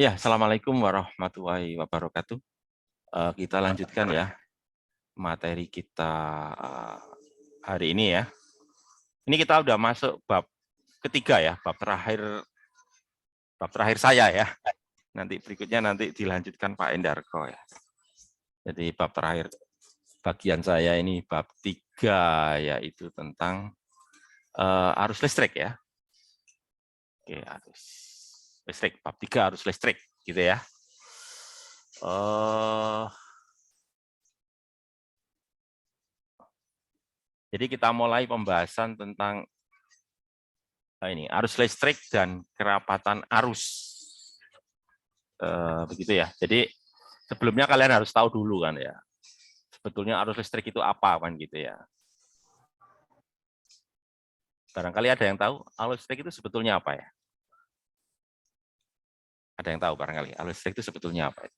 Ya, assalamualaikum warahmatullahi wabarakatuh. Kita lanjutkan ya materi kita hari ini ya. Ini kita udah masuk bab ketiga ya, bab terakhir saya ya. Nanti berikutnya nanti dilanjutkan Pak Endarko ya. Jadi bab terakhir bagian saya ini bab 3 yaitu tentang arus listrik ya. Oke, arus listrik bab 3 arus listrik gitu ya. Jadi kita mulai pembahasan tentang ini arus listrik dan kerapatan arus. Begitu ya. Jadi sebelumnya kalian harus tahu dulu kan ya. Sebetulnya arus listrik itu apa kan gitu ya. Barangkali ada yang tahu arus listrik itu sebetulnya apa ya? Ada yang tahu barangkali arus listrik itu sebetulnya apa ya?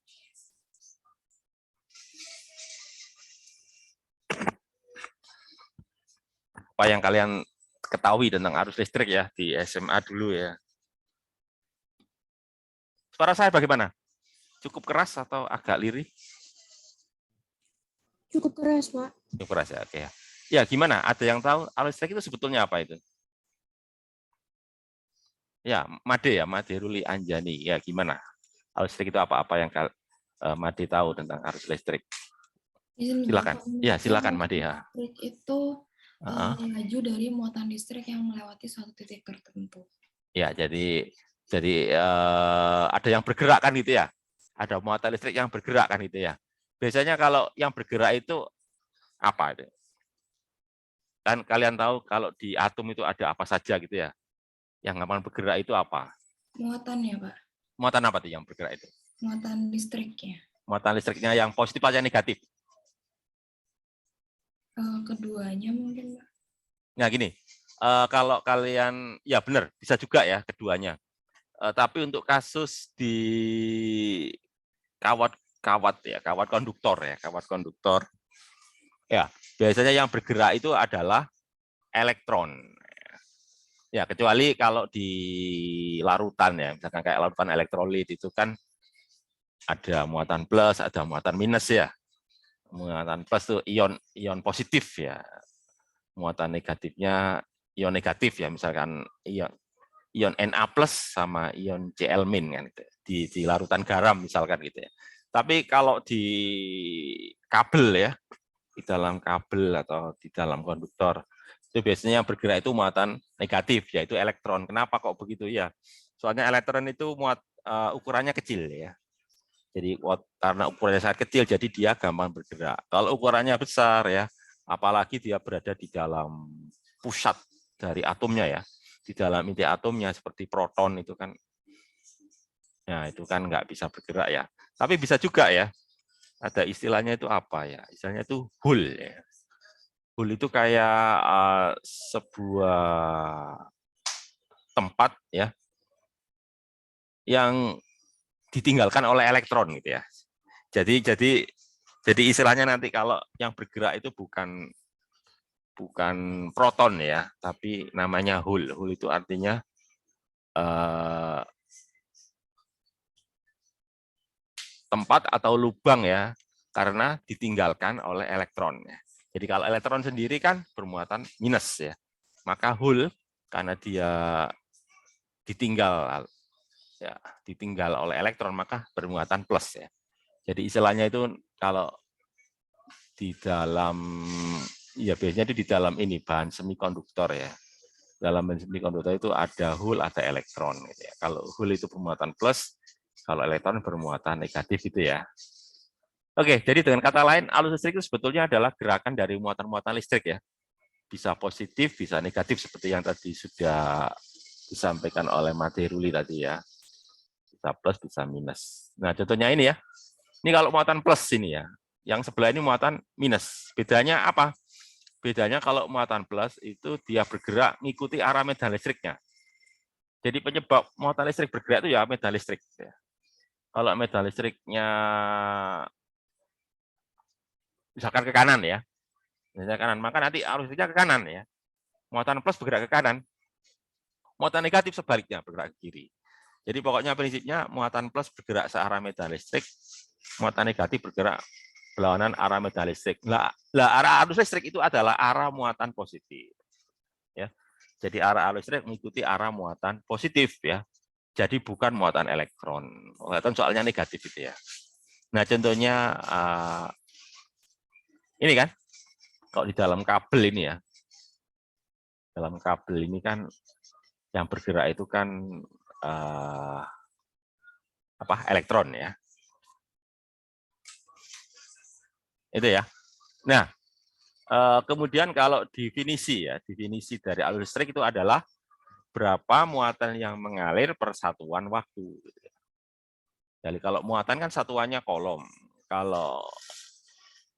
Apa yang kalian ketahui tentang arus listrik ya di SMA dulu ya. Suara saya bagaimana? Cukup keras atau agak lirih? Cukup keras, Pak. Cukup keras ya, oke ya. Ya gimana? Ada yang tahu arus listrik itu sebetulnya apa itu? Ya, Made Ruli Anjani. Ya gimana? Arus listrik itu apa yang Made tahu tentang arus listrik? Silakan. Ya, silakan Made ya. Listrik itu laju dari muatan listrik yang melewati suatu titik tertentu. Ya, jadi ada yang bergerak kan gitu ya. Ada muatan listrik yang bergerak kan gitu ya. Biasanya kalau yang bergerak itu apa itu? Kan kalian tahu kalau di atom itu ada apa saja gitu ya. Yang aman bergerak itu apa? Muatan ya, Pak. Muatan apa tuh yang bergerak itu? Muatan listriknya. Muatan listriknya yang positif atau yang negatif? Keduanya mungkin, Pak. Nah gini, kalau kalian, ya benar, bisa juga ya keduanya. Tapi untuk kasus di kawat konduktor, ya biasanya yang bergerak itu adalah elektron. Ya kecuali kalau di larutan ya, misalkan kayak larutan elektrolit itu kan ada muatan plus, ada muatan minus ya. Muatan plus itu ion positif ya. Muatan negatifnya ion negatif ya, misalkan ion Na plus sama ion Cl min kan gitu. Di larutan garam misalkan gitu ya. Tapi kalau di kabel ya, di dalam kabel atau di dalam konduktor itu biasanya yang bergerak itu muatan negatif yaitu elektron. Kenapa kok begitu ya? Soalnya elektron itu ukurannya kecil ya. Jadi karena ukurannya sangat kecil jadi dia gampang bergerak. Kalau ukurannya besar ya, apalagi dia berada di dalam pusat dari atomnya ya, di dalam inti atomnya seperti proton itu kan, nah itu kan nggak bisa bergerak ya. Tapi bisa juga ya, ada istilahnya itu apa ya? Istilahnya itu Hul. Ya. Hul itu kayak sebuah tempat ya yang ditinggalkan oleh elektron gitu ya. Jadi istilahnya nanti kalau yang bergerak itu bukan proton ya, tapi namanya Hul. Hul itu artinya tempat atau lubang ya, karena ditinggalkan oleh elektron. Ya. Jadi kalau elektron sendiri kan bermuatan minus ya, maka Hul karena dia ditinggal oleh elektron maka bermuatan plus ya. Jadi istilahnya itu kalau di dalam ya biasanya di dalam ini bahan semikonduktor ya. Dalam bahan semikonduktor itu ada Hul, ada elektron gitu ya. Kalau Hul itu bermuatan plus, kalau elektron bermuatan negatif itu ya. Oke, jadi dengan kata lain, arus listrik itu sebetulnya adalah gerakan dari muatan-muatan listrik ya. Bisa positif, bisa negatif seperti yang tadi sudah disampaikan oleh Made Ruli tadi ya. Bisa plus, bisa minus. Nah, contohnya ini ya. Ini kalau muatan plus ini ya. Yang sebelah ini muatan minus. Bedanya apa? Bedanya kalau muatan plus itu dia bergerak mengikuti arah medan listriknya. Jadi penyebab muatan listrik bergerak itu ya medan listrik. Kalau medan listriknya misalkan ke kanan ya, misalnya kanan, maka nanti arus listriknya ke kanan ya. Muatan plus bergerak ke kanan, muatan negatif sebaliknya bergerak ke kiri. Jadi pokoknya prinsipnya muatan plus bergerak searah medan listrik, muatan negatif bergerak berlawanan arah medan listrik. Lah arah arus listrik itu adalah arah muatan positif. Ya. Jadi arah arus listrik mengikuti arah muatan positif ya. Jadi bukan muatan elektron. Elektron soalnya negatif itu ya. Nah contohnya ini kan, kalau di dalam kabel ini ya, dalam kabel ini kan yang bergerak itu kan elektron ya. Itu ya. Nah, kemudian kalau definisi ya, definisi dari arus listrik itu adalah berapa muatan yang mengalir per satuan waktu. Jadi kalau muatan kan satuannya kolom, kalau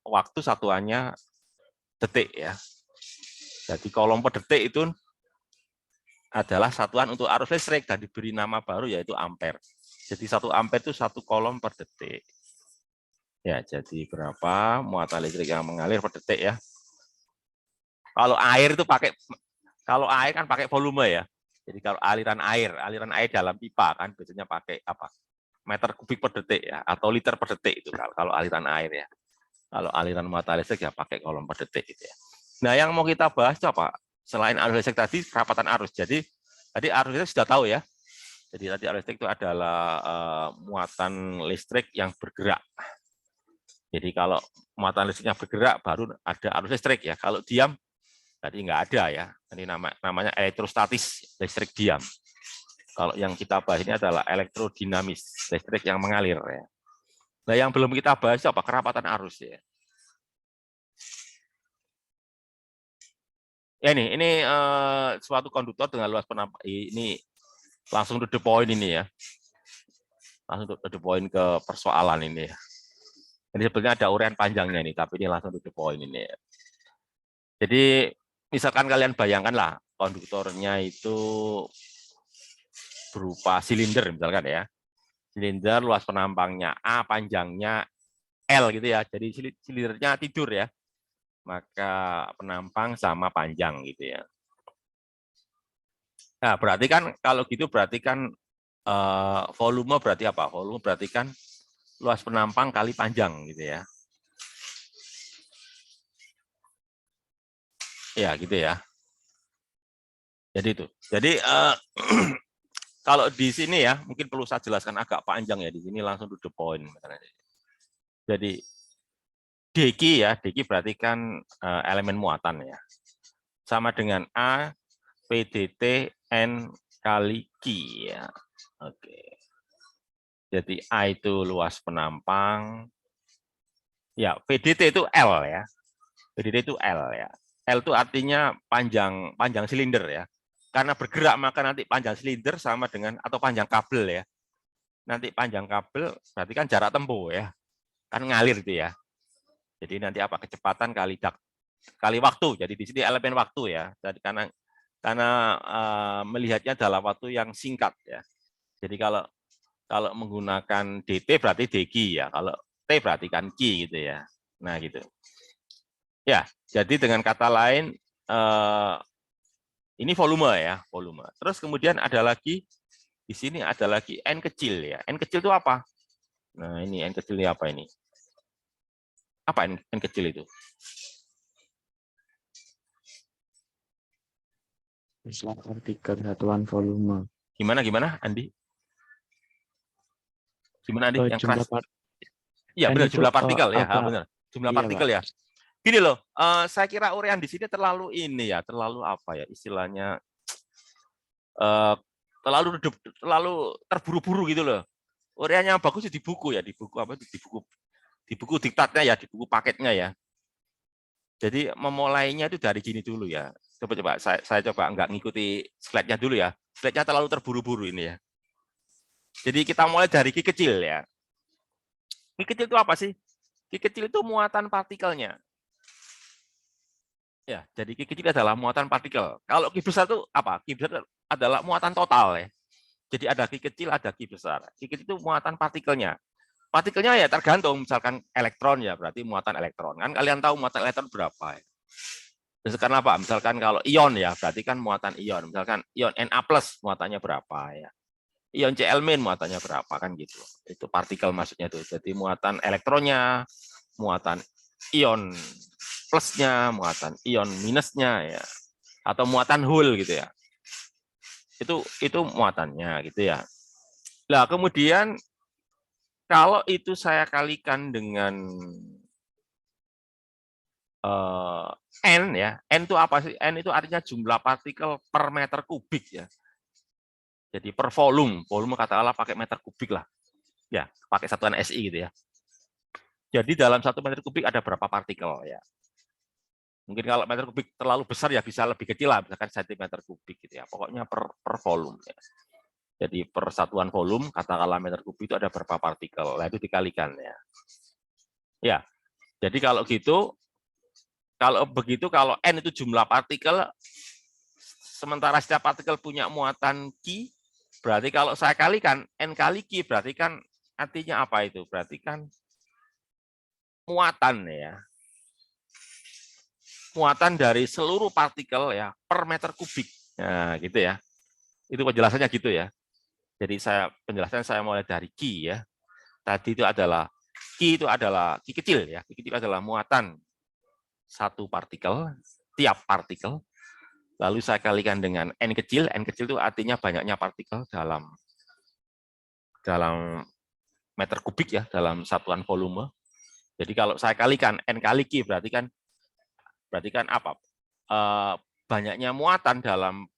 waktu satuannya detik ya. Jadi kolom per detik itu adalah satuan untuk arus listrik dan diberi nama baru yaitu ampere. Jadi 1 ampere itu 1 kolom per detik. Ya, jadi berapa muatan listrik yang mengalir per detik ya. Kalau air itu kalau air kan pakai volume ya. Jadi kalau aliran air dalam pipa kan biasanya pakai apa? Meter kubik per detik ya, atau liter per detik itu kalau aliran air ya. Kalau aliran muatan listrik ya pakai kolom per detik gitu ya. Nah, yang mau kita bahas itu apa? Selain arus listrik tadi, kerapatan arus. Jadi tadi arus listrik sudah tahu ya. Jadi tadi arus listrik itu adalah muatan listrik yang bergerak. Jadi kalau muatan listriknya bergerak baru ada arus listrik ya. Kalau diam tadi nggak ada ya. Ini namanya elektrostatis, listrik diam. Kalau yang kita bahas ini adalah elektrodinamis, listrik yang mengalir ya. Nah, yang belum kita bahas apa? Kerapatan arus ya. Ya ini suatu konduktor dengan luas penampang ini langsung to the point ini ya. Langsung to the point ke persoalan ini ya. Ini sebenarnya ada uraian panjangnya nih, tapi ini langsung to the point ini ya. Jadi misalkan kalian bayangkanlah konduktornya itu berupa silinder misalkan ya. Silinder luas penampangnya A, panjangnya L gitu ya. Jadi silindernya tidur ya. Maka penampang sama panjang gitu ya. Nah, berarti kan kalau gitu berarti kan volume berarti apa? Volume berarti kan luas penampang kali panjang gitu ya. Ya, gitu ya. Jadi itu. Jadi kalau di sini ya, mungkin perlu saya jelaskan agak panjang ya di sini langsung to the point. Jadi dq ya, dq berarti kan elemen muatan ya. Sama dengan A PDT N kali Q ya. Oke. Jadi A itu luas penampang. Ya, PDT itu L ya. PDT itu L ya. L itu artinya panjang silinder ya. Karena bergerak maka nanti panjang silinder sama dengan atau panjang kabel ya. Nanti panjang kabel berarti kan jarak tempuh ya. Kan ngalir itu ya. Jadi nanti apa kecepatan kali waktu. Jadi di sini elemen waktu ya. Jadi karena melihatnya dalam waktu yang singkat ya. Jadi kalau menggunakan dt berarti dq ya. Kalau t berarti kan q gitu ya. Nah gitu. Ya, jadi dengan kata lain ini volume ya, volume. Terus kemudian ada lagi di sini ada lagi n kecil ya. N kecil itu apa? Nah, ini n kecil ini apa ini? Apa n kecil itu? Partikel satuan volume. Gimana Andi? Gimana Andi? Yang Jumlah keras? Iya benar, jumlah partikel ya, benar. Jumlah iya, partikel ya. Gini loh, saya kira uraian di sini terlalu ini ya, terlalu apa ya istilahnya, terlalu terburu-buru gitu loh. Uraian yang bagus di buku ya, di buku diktatnya ya, di buku paketnya ya. Jadi memulainya itu dari gini dulu ya. Coba saya coba nggak ngikuti slide-nya dulu ya. Slide-nya terlalu terburu-buru ini ya. Jadi kita mulai dari Q kecil ya. Q kecil itu apa sih? Q kecil itu muatan partikelnya. Ya, jadi Q kecil adalah muatan partikel. Kalau Q besar itu apa? Q besar adalah muatan total ya. Jadi ada Q kecil, ada Q besar. Q kecil itu muatan partikelnya. Partikelnya ya tergantung, misalkan elektron ya berarti muatan elektron. Kan kalian tahu muatan elektron berapa ya. Misalkan apa? Misalkan kalau ion ya berarti kan muatan ion. Misalkan ion Na+ muatannya berapa ya. ion Cl- muatannya berapa kan gitu. Itu partikel maksudnya itu. Jadi muatan elektronnya, muatan ion plusnya, muatan ion minusnya ya, atau muatan hole gitu ya. Itu muatannya gitu ya. Nah, kemudian kalau itu saya kalikan dengan N ya, N itu apa sih? N itu artinya jumlah partikel per meter kubik ya. Jadi per volume katakanlah pakai meter kubik lah. Ya, pakai satuan SI gitu ya. Jadi dalam 1 meter kubik ada berapa partikel ya. Mungkin kalau meter kubik terlalu besar ya bisa lebih kecil lah, misalkan sentimeter kubik gitu ya. Pokoknya per volume ya. Jadi per satuan volume katakanlah meter kubik itu ada berapa partikel. Nah, itu dikalikan ya. Ya. Jadi kalau gitu, kalau begitu, kalau N itu jumlah partikel, sementara setiap partikel punya muatan Q, berarti kalau saya kalikan N kali Q, berarti kan artinya apa itu? Berarti kan muatan ya. Muatan dari seluruh partikel ya per meter kubik. Nah, gitu ya. Itu penjelasannya gitu ya. Jadi penjelasan saya mulai dari Q ya. Tadi itu adalah Q kecil ya. Q kecil adalah muatan satu partikel, tiap partikel. Lalu saya kalikan dengan N kecil itu artinya banyaknya partikel dalam meter kubik ya, dalam satuan volume. Jadi kalau saya kalikan N kali Q berarti kan apa? Banyaknya muatan dalam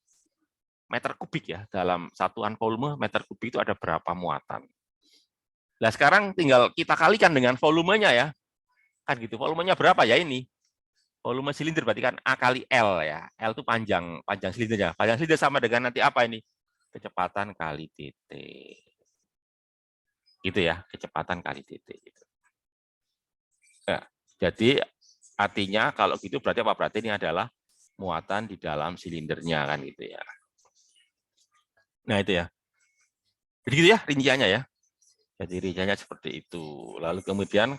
meter kubik ya, dalam satuan volume meter kubik itu ada berapa muatan. Nah sekarang tinggal kita kalikan dengan volumenya ya, kan gitu. Volumenya berapa ya ini? Volume silinder berarti kan A kali L ya. L itu panjang silindernya. Panjang silinder sama dengan nanti apa ini? Kecepatan kali titik. Gitu ya, kecepatan kali titik. Gitu. Nah, jadi artinya kalau gitu berarti apa? Berarti ini adalah muatan di dalam silindernya kan gitu ya. Nah itu ya. Jadi gitu ya rinciannya ya. Jadi rinciannya seperti itu. Lalu kemudian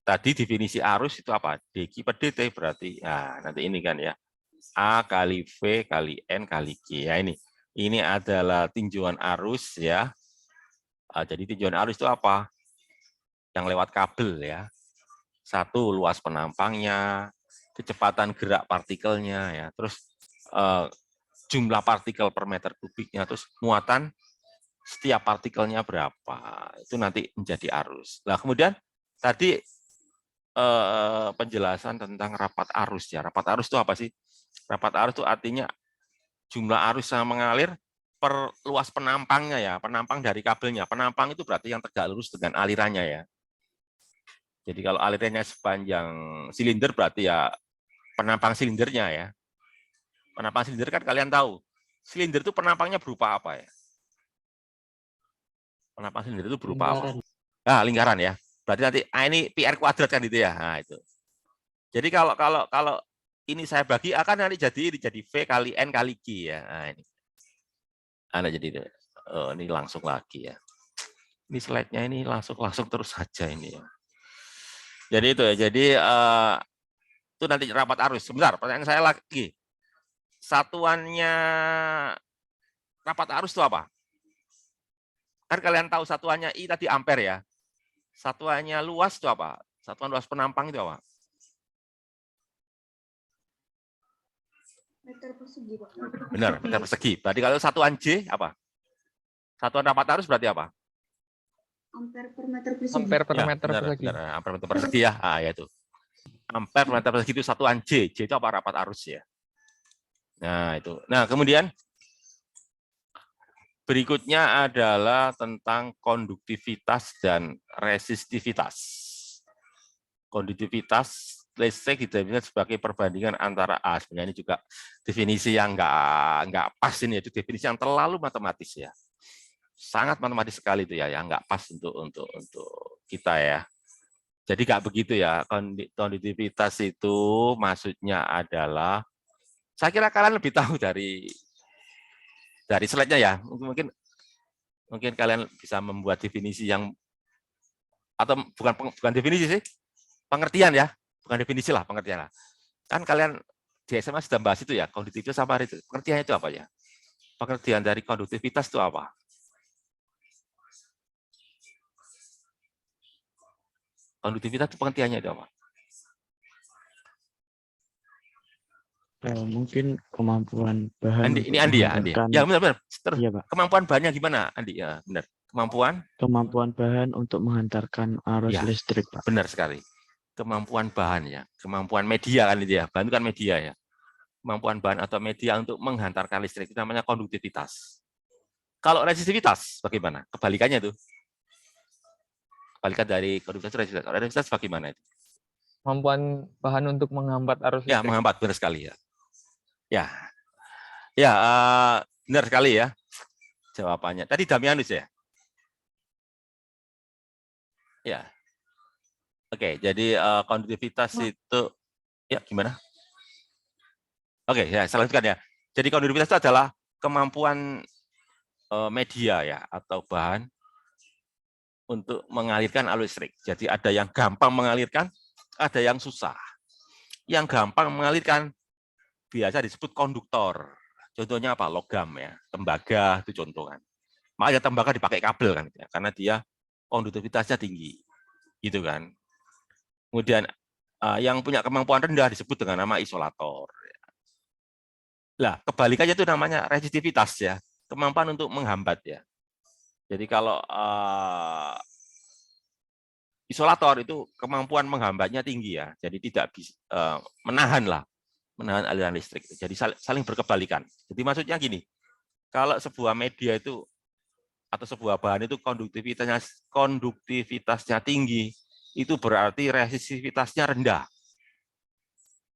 tadi definisi arus itu apa? dQ per dt berarti, nah nanti ini kan ya, A kali V kali N kali Q. Ya ini adalah tinjauan arus ya. Jadi tinjauan arus itu apa? Yang lewat kabel ya. Satu, luas penampangnya, kecepatan gerak partikelnya ya. Terus jumlah partikel per meter kubiknya, terus muatan setiap partikelnya berapa. Itu nanti menjadi arus. Nah, kemudian tadi penjelasan tentang rapat arus ya. Rapat arus itu apa sih? Rapat arus itu artinya jumlah arus yang mengalir per luas penampangnya ya, penampang dari kabelnya. Penampang itu berarti yang tegak lurus dengan alirannya ya. Jadi kalau alirannya sepanjang silinder berarti ya penampang silindernya ya. Penampang silinder kan kalian tahu. Silinder itu penampangnya berupa apa ya? Penampang silinder itu berupa apa? Nah, lingkaran ya. Berarti nanti ini PR kuadrat kan gitu ya. Nah, itu. Jadi kalau ini saya bagi akan nanti jadi V kali N kali Q ya. Nah, ini. Nah, jadi ini langsung lagi ya. Ini slide-nya ini langsung terus saja ini ya. Jadi itu ya. Jadi itu nanti rapat arus. Sebentar, pertanyaan saya lagi. Satuannya rapat arus itu apa? Kan kalian tahu satuannya I tadi ampere ya. Satuannya luas itu apa? Satuan luas penampang itu apa? Meter persegi, Pak. Benar, meter persegi. Berarti kalau satuan J apa? Satuan rapat arus berarti apa? Ampere per meter persegi. Ampere per Ya, meter benar, persegi. benar. Ampere meter persegi ya. Ah, ya itu. Ampere per meter persegi itu satuan J. J itu apa? Rapat arus ya. Nah, itu. Nah, kemudian berikutnya adalah tentang konduktivitas dan resistivitas. Konduktivitas listrik didefinisikan sebagai perbandingan antara A. Sebenarnya ini juga definisi yang nggak pas ini, itu definisi yang terlalu matematis ya. Sangat matematis sekali itu ya, yang nggak pas untuk kita ya. Jadi nggak begitu ya. Konduktivitas itu maksudnya adalah, saya kira kalian lebih tahu dari slide-nya ya. Mungkin kalian bisa membuat definisi yang, atau bukan definisi sih, pengertian ya, bukan definisi lah, pengertian lah. Kan kalian di SMA sudah bahas itu ya, konduktivitas apa itu? Pengertiannya itu apa ya? Pengertian dari konduktivitas itu apa? Konduktivitas itu pengertiannya itu apa? Mungkin kemampuan bahan Andi, untuk ini Andi ya, Andi. menghantarkan, Ya benar-benar. Terus iya Pak, kemampuan bahannya gimana, Andi? Ya benar. kemampuan bahan untuk menghantarkan arus Ya, listrik Pak. benar sekali. Kemampuan bahan ya, kemampuan media kan itu ya. Bahan itu kan media ya. Kemampuan bahan atau media untuk menghantarkan listrik itu namanya konduktivitas. Kalau resistivitas bagaimana? Kebalikannya tuh. Kebalikan dari konduktivitas resistivitas. Kalau resistivitas bagaimana itu? Kemampuan bahan untuk menghambat arus Ya, listrik. menghambat benar sekali ya. Ya. Ya, benar sekali ya jawabannya. Tadi Damianus ya? Ya. Oke, jadi konduktivitas itu ya gimana? Oke, ya saya lanjutkan ya. Jadi konduktivitas itu adalah kemampuan media ya atau bahan untuk mengalirkan arus listrik. Jadi ada yang gampang mengalirkan, ada yang susah. Yang gampang mengalirkan biasa disebut konduktor. Contohnya apa? Logam ya, tembaga itu contoh kan. Makanya tembaga dipakai kabel kan, ya, karena dia konduktivitasnya tinggi, gitu kan. Kemudian yang punya kemampuan rendah disebut dengan nama isolator. Lah, kebalikannya itu namanya resistivitas ya, kemampuan untuk menghambat ya. Jadi kalau isolator itu kemampuan menghambatnya tinggi ya, jadi tidak bisa menahan aliran listrik. Jadi saling berkebalikan. Jadi maksudnya gini, kalau sebuah media itu atau sebuah bahan itu konduktivitasnya tinggi, itu berarti resistivitasnya rendah.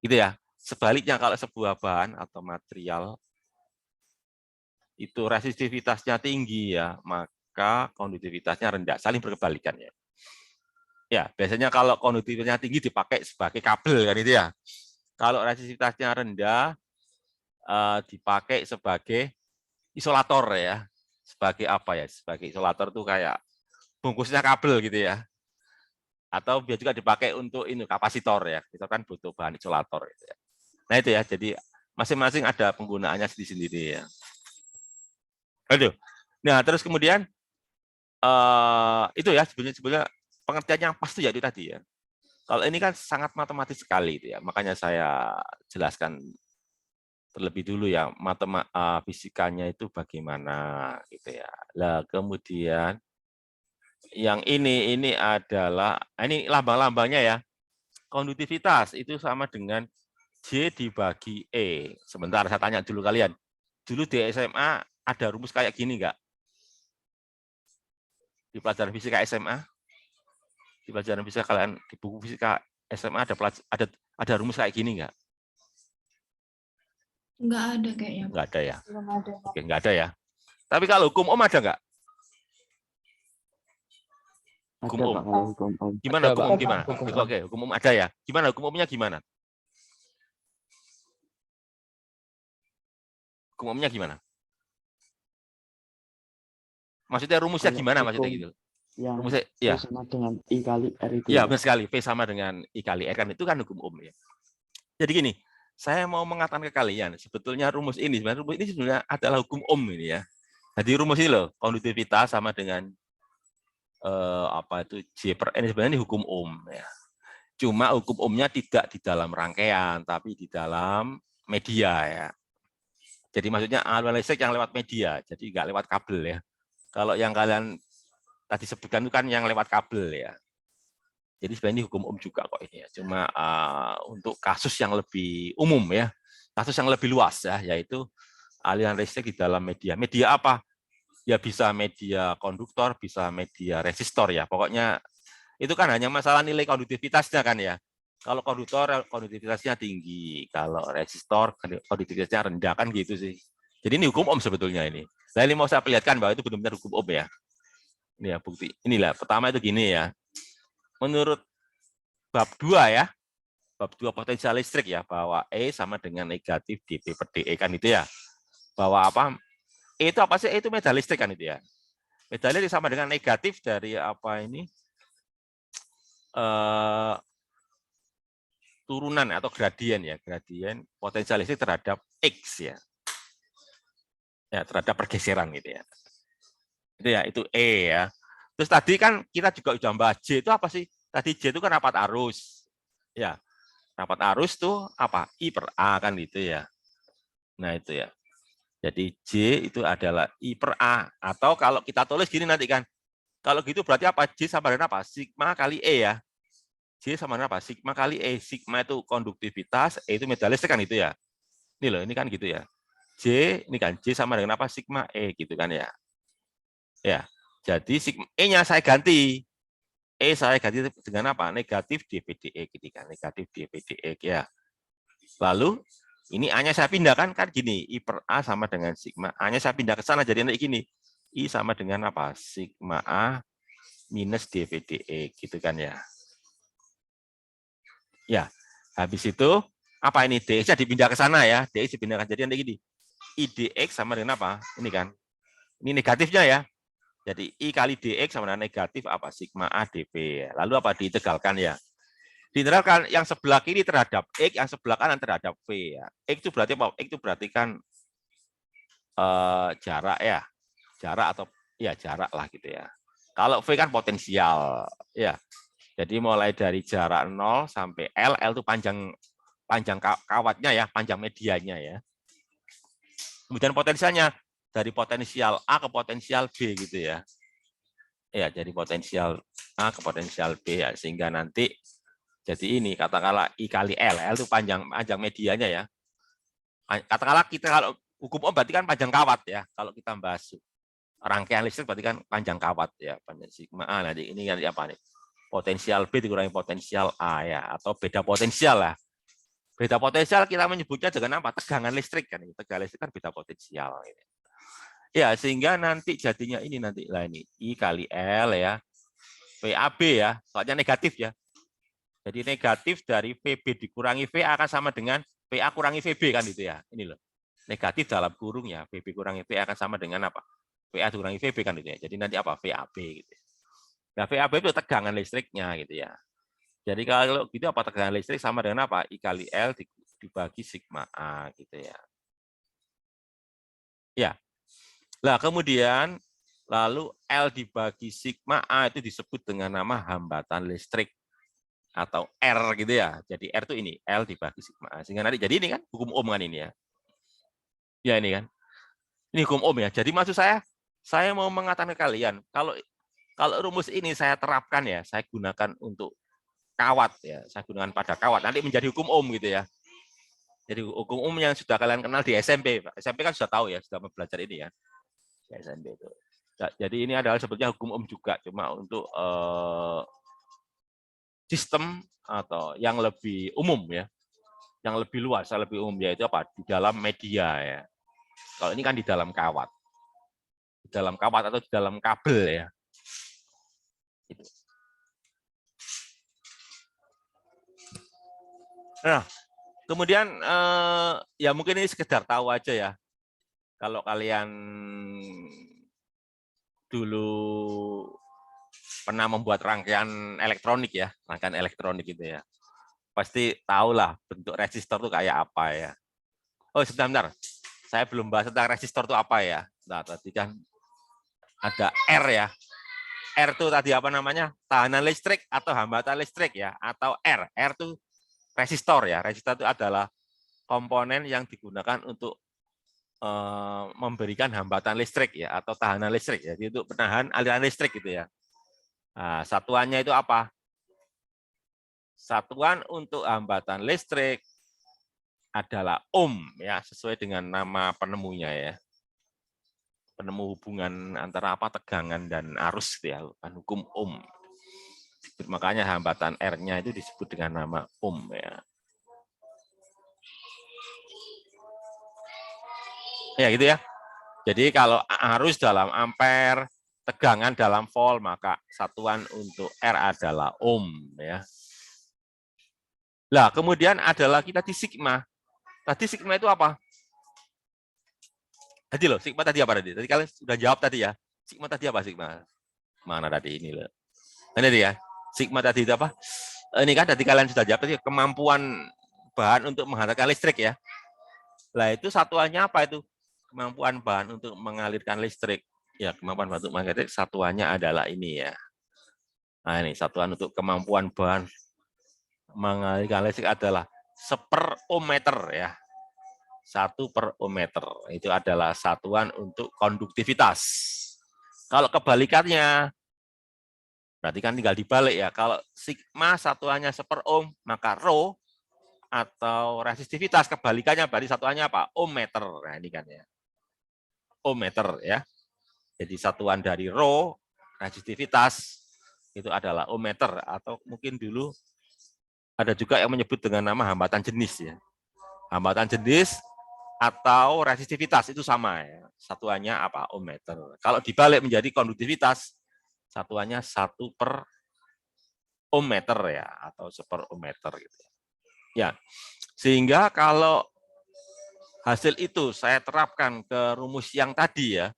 Gitu ya. Sebaliknya kalau sebuah bahan atau material itu resistivitasnya tinggi ya, maka konduktivitasnya rendah, saling berkebalikan ya. Ya, biasanya kalau konduktivitasnya tinggi dipakai sebagai kabel kan itu ya. Kalau resistivitasnya rendah dipakai sebagai isolator ya. Sebagai apa ya? Sebagai isolator tuh kayak bungkusnya kabel gitu ya. Atau biasa juga dipakai untuk ini kapasitor ya. Kita kan butuh bahan isolator gitu ya. Nah itu ya. Jadi masing-masing ada penggunaannya sendiri-sendiri ya. Aduh. Nah, terus kemudian itu ya sebenarnya pengertian yang pasti ya itu tadi ya. Kalau ini kan sangat matematis sekali itu ya. Makanya saya jelaskan terlebih dulu ya fisikanya itu bagaimana gitu ya. Lah kemudian yang ini adalah ini lambang-lambangnya ya. Konduktivitas itu sama dengan J dibagi E. Sebentar saya tanya dulu kalian. Dulu di SMA ada rumus kayak gini enggak? Di pelajaran fisika SMA? Di pelajaran fisika kalian di buku fisika SMA ada rumus kayak gini enggak? Nggak ada kayaknya. Enggak ada ya. Belum ada. Oke, enggak ada ya. Tapi kalau hukum Ohm ada enggak? Hukum Ada Ohm. Pak kalau hukum Ohm. Gimana Ada, hukum Pak. Ohm gimana? Hukum Ohm. Oke, hukum Ohm ada ya. Gimana hukum Ohmnya gimana? Hukum Ohmnya gimana? Maksudnya rumusnya Kalau gimana hukum maksudnya gitu? Yang Rumusnya P ya. sama dengan I kali R itu Ya, ya. benar sekali. P sama dengan I kali R kan itu kan hukum Ohm ya. Jadi gini, saya mau mengatakan ke kalian, sebetulnya rumus ini sebenarnya adalah hukum Ohm ini ya. Jadi rumus ini loh, konduktivitas sama dengan apa itu J per N sebenarnya ini hukum Ohm ya. Cuma hukum Ohmnya tidak di dalam rangkaian, tapi di dalam media ya. Jadi maksudnya aliran listrik yang lewat media, jadi nggak lewat kabel ya. Kalau yang kalian tadi sebutkan itu kan yang lewat kabel ya. Jadi sebenarnya ini hukum Ohm juga kok ini ya. Cuma untuk kasus yang lebih umum ya, kasus yang lebih luas ya, yaitu aliran listrik di dalam media. Media apa? Ya bisa media konduktor, bisa media resistor ya. Pokoknya itu kan hanya masalah nilai konduktivitasnya kan ya. Kalau konduktor konduktivitasnya tinggi, kalau resistor konduktivitasnya rendah kan gitu sih. Jadi ini hukum Ohm sebetulnya ini. Nah ini mau saya perlihatkan bahwa itu benar-benar hukum Ohm ya. Ini ya bukti. Inilah pertama itu gini ya. Menurut bab 2 ya. Bab 2 potensial listrik ya, bahwa E sama dengan negatif dP per dE kan itu ya. Bahwa apa? E itu apa sih? E itu medan listrik kan itu ya. Medan listrik sama dengan negatif dari apa ini? Turunan atau gradien ya, gradien potensial listrik terhadap X ya. Ya, terhadap pergeseran gitu ya. Itu ya, itu E ya. Terus tadi kan kita juga sudah bahas J itu apa sih? Tadi J itu kan rapat arus. Ya, rapat arus tuh apa? I per A kan gitu ya. Nah, itu ya. Jadi J itu adalah I per A. Atau kalau kita tulis gini nanti kan. Kalau gitu berarti apa? J sama dengan apa? Sigma kali E ya. J sama dengan apa? Sigma kali E. Sigma itu konduktivitas, E itu medan listrik kan itu ya. Ini loh, ini kan gitu ya. J, ini kan J sama dengan apa? Sigma E gitu kan ya. Ya, jadi sigma E-nya saya ganti. E saya ganti dengan apa? Negatif dPdE gitu kan. Negatif dPdE ya. Lalu ini A-nya saya pindahkan kan gini. I per A sama dengan sigma. A-nya saya pindah ke sana jadi nanti gini. I sama dengan apa? Sigma A minus dPdE gitu kan ya. Ya, habis itu apa ini? DX-nya dipindah ke sana ya. DX dipindahkan jadi nanti gini. I dx sama dengan apa? Ini kan. Ini negatifnya ya. Jadi I kali dx sama dengan negatif apa? Sigma A dP. Lalu apa? Diintegralkan ya. Diintegralkan yang sebelah kiri terhadap X, yang sebelah kanan terhadap V. Ya. X itu berarti apa? X itu berarti kan jarak ya. Jarak atau ya jarak lah gitu ya. Kalau V kan potensial. Ya. Jadi mulai dari jarak 0 sampai L itu panjang kawatnya ya, panjang medianya ya. Kemudian potensialnya dari potensial A ke potensial B gitu ya. Ya, jadi potensial A ke potensial B ya, sehingga nanti jadi ini katakanlah I kali L itu panjang medianya ya. Katakanlah kita kalau hukum Ohm berarti kan panjang kawat ya. Kalau kita bahas rangkaian listrik berarti kan panjang kawat ya, panjang sigma A. Nanti ini apa nih? Potensial B dikurangi potensial A ya, atau beda potensial lah. Beda potensial kita menyebutnya dengan apa? Tegangan listrik kan. Tegangan listrik kan beda potensial. Ya, sehingga nanti jadinya ini nanti lah ini I kali L ya, VAB ya, soalnya negatif ya. Jadi negatif dari VB dikurangi VA akan sama dengan VA kurangi VB kan itu ya. Ini loh. Negatif dalam kurung ya, VB kurangi VA akan sama dengan apa? VA dikurangi VB kan itu ya. Jadi nanti apa? VAB gitu. Nah, VAB itu tegangan listriknya gitu ya. Jadi kalau gitu apa tegangan listrik sama dengan apa? I kali L dibagi sigma A gitu ya. Ya. Nah, kemudian lalu L dibagi sigma A itu disebut dengan nama hambatan listrik atau R gitu ya. Jadi R itu ini, L dibagi sigma A. Sehingga nanti jadi ini kan hukum Ohm kan ini ya. Ya ini kan. Ini hukum Ohm ya. Jadi maksud saya mau mengatakan ke kalian, kalau rumus ini saya terapkan ya, saya gunakan untuk kawat ya, saya gunakan pada kawat, nanti menjadi hukum Ohm gitu ya. Jadi hukum Ohm yang sudah kalian kenal di SMP, SMP kan sudah tahu ya, sudah belajar ini ya. Di SMP itu. Jadi ini adalah sebetulnya hukum Ohm juga, cuma untuk sistem atau yang lebih umum ya, yang lebih luas, lebih umum yaitu apa? Di dalam media ya. Kalau ini kan di dalam kawat, atau di dalam kabel ya. Gitu. Nah, kemudian ya mungkin ini sekedar tahu aja ya. Kalau kalian dulu pernah membuat rangkaian elektronik ya, rangkaian elektronik gitu ya. Pasti tahulah bentuk resistor itu kayak apa ya. Oh, sebentar. Saya belum bahas tentang resistor itu apa ya. Nah, tadi kan ada R ya. R itu tadi apa namanya? Tahanan listrik atau hambatan listrik ya, atau R. R itu resistor ya. Resistor itu adalah komponen yang digunakan untuk memberikan hambatan listrik ya, atau tahanan listrik ya. Jadi untuk penahan aliran listrik gitu ya. Nah, satuannya itu apa? Satuan untuk hambatan listrik adalah ohm ya, sesuai dengan nama penemunya ya. Penemu hubungan antara apa? Tegangan dan arus gitu ya, kan hukum ohm. Makanya hambatan R-nya itu disebut dengan nama ohm ya. Ya gitu ya. Jadi kalau arus dalam ampere, tegangan dalam volt, maka satuan untuk R adalah ohm ya. Lah, kemudian ada lagi tadi sigma. Tadi sigma itu apa? Tadi loh, sigma tadi apa tadi? Tadi kalian sudah jawab tadi ya. Sigma tadi apa sigma? Mana tadi ini loh. Ini ya. Sigma tadi itu apa? Ini kan tadi kalian sudah jawab tadi, kemampuan bahan untuk menghantarkan listrik ya. Lah itu satuannya apa itu? Kemampuan bahan untuk mengalirkan listrik. Ya, kemampuan bahan untuk mengalirkan listrik satuannya adalah ini ya. Nah, ini satuan untuk kemampuan bahan mengalirkan listrik adalah 1/ohmmeter ya. 1/ohmmeter itu adalah satuan untuk konduktivitas. Kalau kebalikannya, berarti kan tinggal dibalik ya. Kalau sigma satuannya 1/ohm, maka rho atau resistivitas kebalikannya berarti satuannya apa? Ohmmeter. Nah, ini kan ya. Ohmmeter ya. Jadi satuan dari rho, resistivitas itu adalah ohmmeter, atau mungkin dulu ada juga yang menyebut dengan nama hambatan jenis ya. Hambatan jenis atau resistivitas itu sama ya. Satuannya apa? Ohmmeter. Kalau dibalik menjadi konduktivitas, satuannya 1/ohmmeter ya, atau 1/ohmmeter gitu. Ya. Sehingga kalau hasil itu saya terapkan ke rumus yang tadi ya.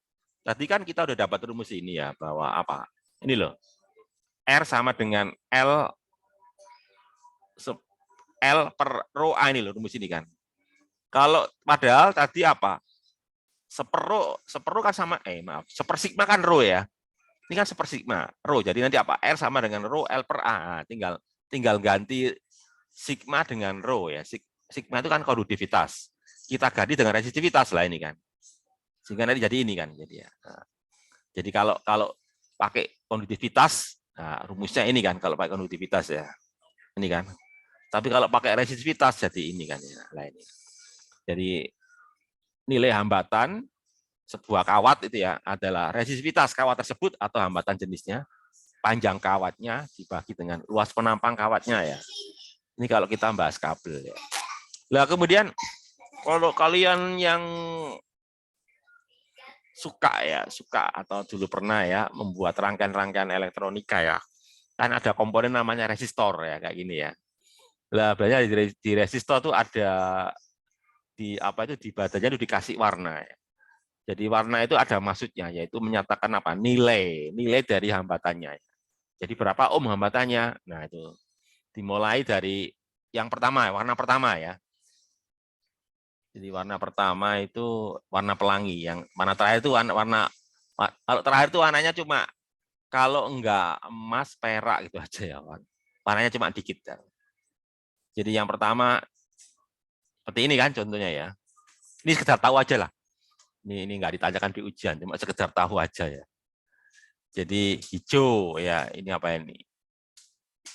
Tadi kan kita udah dapat rumus ini ya, bahwa apa? Ini loh. R sama dengan L per rho A, ini loh rumus ini kan. Kalau padahal tadi apa? 1/rho kan sama sepersigma kan rho ya. Ini kan sepersigma rho. Jadi nanti apa? R sama dengan rho L per A. Tinggal ganti sigma dengan rho ya. Sigma itu kan konduktivitas. Kita ganti dengan resistivitas lah ini kan. Sehingga nanti jadi ini kan. Jadi ya. Nah, jadi kalau pakai konduktivitas, nah, rumusnya ini kan kalau pakai konduktivitas ya. Ini kan. Tapi kalau pakai resistivitas jadi ini kan ya. Nah, ini. Jadi nilai hambatan sebuah kawat itu ya adalah resistivitas kawat tersebut atau hambatan jenisnya, panjang kawatnya dibagi dengan luas penampang kawatnya ya. Ini kalau kita bahas kabel ya. Nah, kemudian kalau kalian yang suka atau dulu pernah ya membuat rangkaian-rangkaian elektronika ya, kan ada komponen namanya resistor ya, kayak gini ya. Lah biasanya di resistor tuh ada di badannya itu dikasih warna ya. Jadi warna itu ada maksudnya, yaitu menyatakan apa? Nilai dari hambatannya. Jadi berapa ohm hambatannya? Nah, itu dimulai dari yang pertama, warna pertama ya. Jadi warna pertama itu warna pelangi, yang warna terakhir itu warna kalau terakhir itu warnanya cuma kalau enggak emas, perak gitu aja ya. Warnanya cuma dikit ya. Jadi yang pertama seperti ini kan contohnya ya. Ini sekedar tahu aja lah. Ini enggak ditanyakan di ujian, cuma sekedar tahu aja ya. Jadi hijau ya, ini apa ini?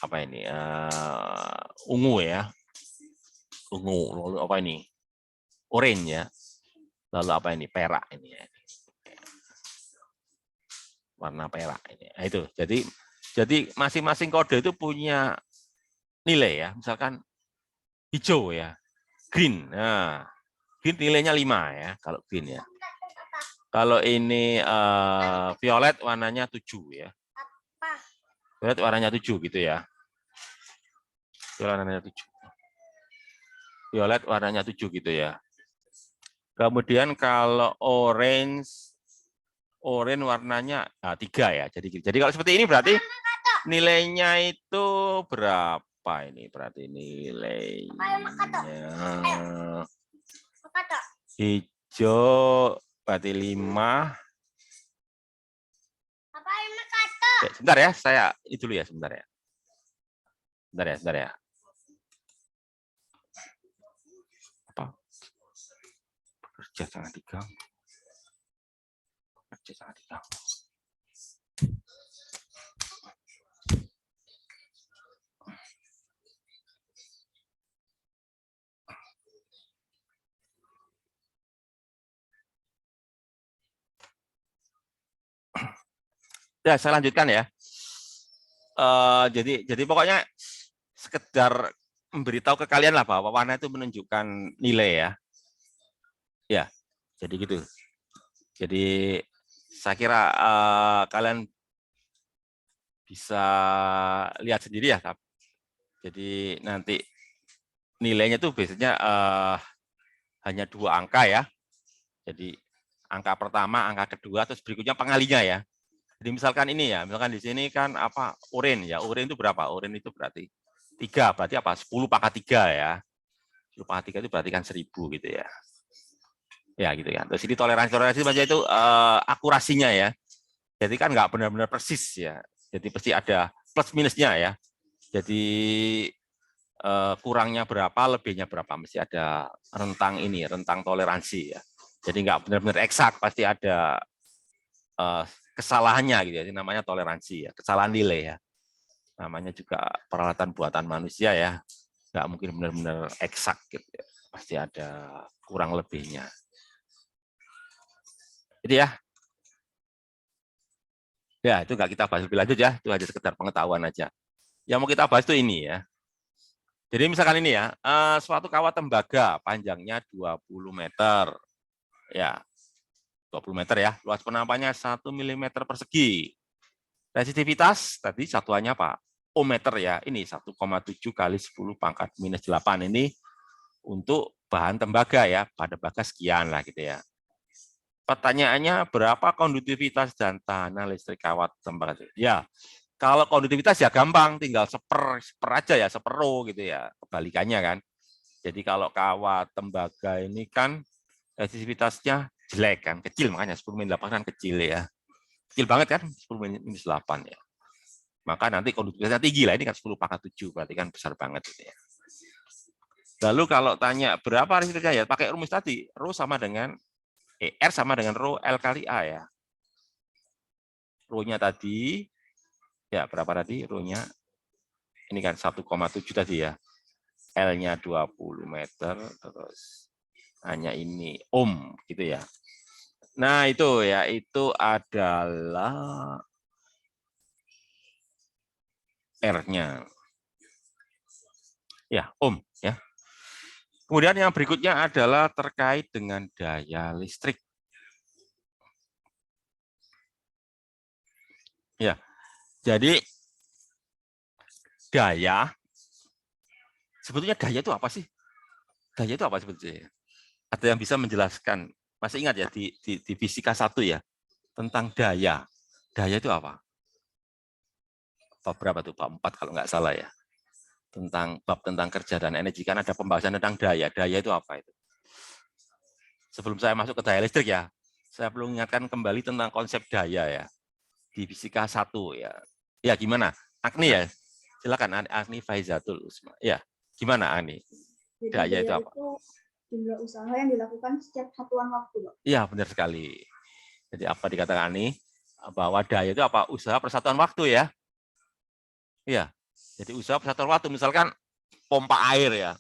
Apa ini? Ungu ya. Ungu, lalu apa ini? Orange ya. Lalu apa ini? Perak ini ya. Warna perak ini. Nah, itu. Jadi masing-masing kode itu punya nilai ya. Misalkan hijau ya. Green. Nah, green nilainya 5 ya kalau green ya. Kalau ini violet warnanya 7 ya. Violet warnanya 7 gitu ya. Violet warnanya 7 gitu ya. Kemudian kalau orange warnanya 3 ya. Jadi kalau seperti ini berarti nilainya itu berapa ini? Berarti nilainya hijau berarti 5. Sebentar ya, saya itu dulu ya, sebentar ya. Sebentar ya. Apa? Bekerja sangat diganggu. Ya, saya lanjutkan ya. Jadi pokoknya sekedar memberitahu ke kalian lah bahwa warna itu menunjukkan nilai ya. Ya, jadi gitu. Jadi saya kira kalian bisa lihat sendiri ya. Jadi nanti nilainya tuh biasanya hanya 2 angka ya. Jadi angka pertama, angka kedua, terus berikutnya pengalinya ya. Jadi misalkan ini ya, misalkan di sini kan apa orange ya. Orange itu berapa? Orange itu berarti 3, berarti apa? 10 pangkat 3 ya. 10 pangkat 3 itu berarti kan 1000 gitu ya. Ya gitu kan. Terus ini toleransi baca itu akurasinya ya. Jadi kan nggak benar-benar persis ya. Jadi pasti ada plus minusnya ya. Jadi kurangnya berapa, lebihnya berapa, mesti ada rentang ini, rentang toleransi ya. Jadi nggak benar-benar eksak, pasti ada kesalahannya gitu ya. Ini namanya toleransi ya, kesalahan nilai ya. Namanya juga peralatan buatan manusia ya, nggak mungkin benar-benar eksak gitu ya. Pasti ada kurang lebihnya. Jadi ya. Ya, itu nggak kita bahas lebih lanjut ya, itu hanya sekedar pengetahuan aja. Yang mau kita bahas itu ini ya. Jadi misalkan ini ya, suatu kawat tembaga panjangnya 20 meter. Ya, 20 meter ya, luas penampaannya 1 mm persegi. Resistivitas tadi satuannya apa? Ohmmeter ya, ini 1,7 kali 10 pangkat minus 8 ini untuk bahan tembaga ya, pada tembaga sekian lah gitu ya. Pertanyaannya berapa konduktivitas dan tahanan listrik kawat tembaga? Ya, kalau konduktivitas ya gampang, tinggal seper aja ya, sepero gitu ya, kebalikannya kan. Jadi kalau kawat tembaga ini kan resistivitasnya jelek kan, kecil, makanya 10-8 kan kecil ya. Kecil banget kan, 10-8 ya. Maka nanti konduktivitasnya tinggi lah, ini kan 10 pangkat 7, berarti kan besar banget gitu ya. Lalu kalau tanya berapa resistivitasnya ya, pakai rumus tadi, Rho sama dengan R sama dengan Rho L kali A ya. Rho-nya tadi, ya berapa tadi Rho-nya? Ini kan 1,7 tadi ya. L-nya 20 meter, terus hanya ini ohm gitu ya. Nah itu ya, itu adalah R-nya. Ya, ohm ya. Kemudian yang berikutnya adalah terkait dengan daya listrik. Ya, jadi daya, sebetulnya daya itu apa sih? Daya itu apa sebetulnya? Ada yang bisa menjelaskan? Masih ingat ya di fisika 1 ya, tentang daya. Daya itu apa? Bab berapa tuh? Bab 4 kalau nggak salah ya. Bab tentang kerja dan energi, kan ada pembahasan tentang daya. Daya itu apa itu? Sebelum saya masuk ke daya listrik ya, saya perlu mengingatkan kembali tentang konsep daya ya. Di fisika 1 ya. Ya gimana? Agni ya? Silakan Agni Faizatul Usma. Ya, gimana Agni? Jadi Daya itu apa? Itu jumlah usaha yang dilakukan setiap satuan waktu, Pak. Iya, benar sekali. Jadi apa dikatakan Agni? Bahwa daya itu apa? Usaha persatuan waktu ya. Iya. Jadi usaha persatuan waktu, misalkan pompa air ya.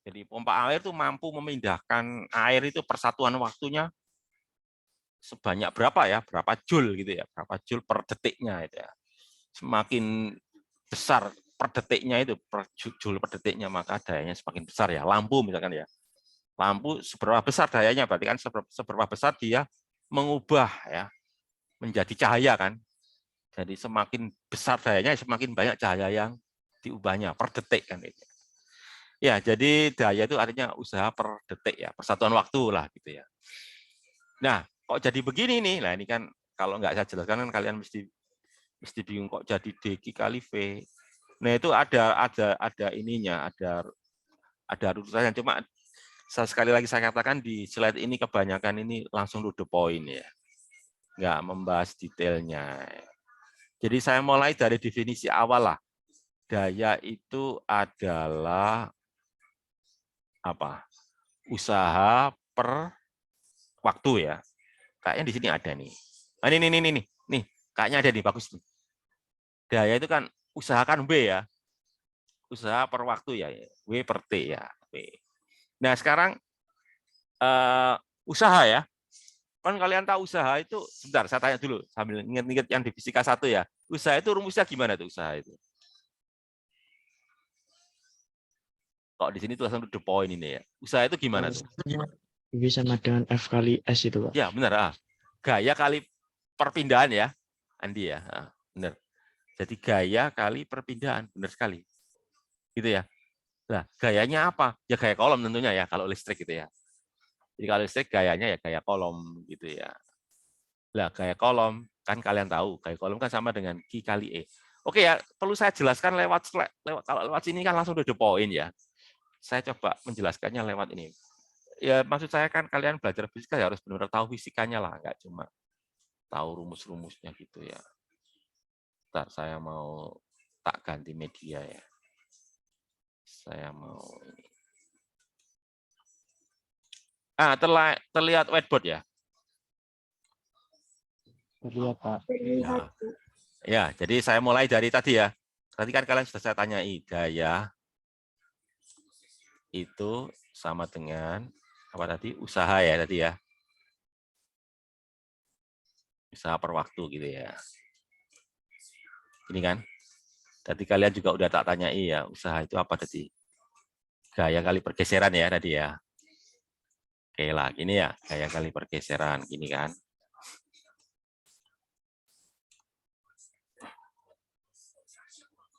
Jadi pompa air itu mampu memindahkan air itu persatuan waktunya sebanyak berapa ya? Berapa joule gitu ya? Berapa joule per detiknya itu ya. Semakin besar per detiknya itu, per joule per detiknya, maka dayanya semakin besar ya. Lampu misalkan ya. Lampu seberapa besar dayanya, berarti kan seberapa besar dia mengubah ya menjadi cahaya kan. Jadi semakin besar dayanya, semakin banyak cahaya yang diubahnya per detik kan itu. Ya, jadi daya itu artinya usaha per detik ya, persatuan waktu lah gitu ya. Nah, kok jadi begini nih? Nah, ini kan kalau nggak saya jelaskan kan kalian mesti bingung kok jadi DQ kali V. Nah, itu ada ininya, ada rutusannya. Cuma sekali lagi saya katakan di slide ini kebanyakan ini langsung to the point ya. Nggak membahas detailnya. Jadi saya mulai dari definisi awal lah. Daya itu adalah apa? Usaha per waktu ya. Kayaknya di sini ada nih. Nah, nih, kayaknya ada nih, bagus nih. Daya itu kan usahakan W ya. Usaha per waktu ya, W per T ya. W. Nah, sekarang usaha ya. Kan kalian tahu usaha itu, sebentar saya tanya dulu sambil ingat-ingat yang di fisika 1 ya. Usaha itu rumusnya gimana tuh usaha itu? Kok di sini tuh langsung to the point ini ya. Usaha itu gimana tuh? V sama dengan F kali S itu, Pak. Ya, benar. Gaya kali perpindahan ya, Andi ya. Benar. Jadi gaya kali perpindahan, benar sekali. Gitu ya. Nah, gayanya apa? Ya gaya kolom tentunya ya, kalau listrik gitu ya. Jadi kalau listrik gayanya ya gaya kolom gitu ya. Nah, gaya kolom, kan kalian tahu, gaya kolom kan sama dengan Q kali E. Oke ya, perlu saya jelaskan kalau lewat sini kan langsung to the point ya. Saya coba menjelaskannya lewat ini. Ya, maksud saya kan kalian belajar fisika ya harus benar-benar tahu fisikanya lah, nggak cuma tahu rumus-rumusnya gitu ya. Bentar, saya mau tak ganti media ya. Saya mau ini. Terlihat whiteboard ya? Terlihat, Pak. Terlihat, Bu. Ya, jadi saya mulai dari tadi ya. Tadi kan kalian sudah saya tanyai, daya itu sama dengan apa tadi? Usaha ya tadi ya. Usaha per waktu gitu ya. Ini kan. Tadi kalian juga udah tak tanyai ya, usaha itu apa tadi? Gaya kali pergeseran ya tadi ya. Oke lah, gini ya, gaya kali pergeseran, gini kan.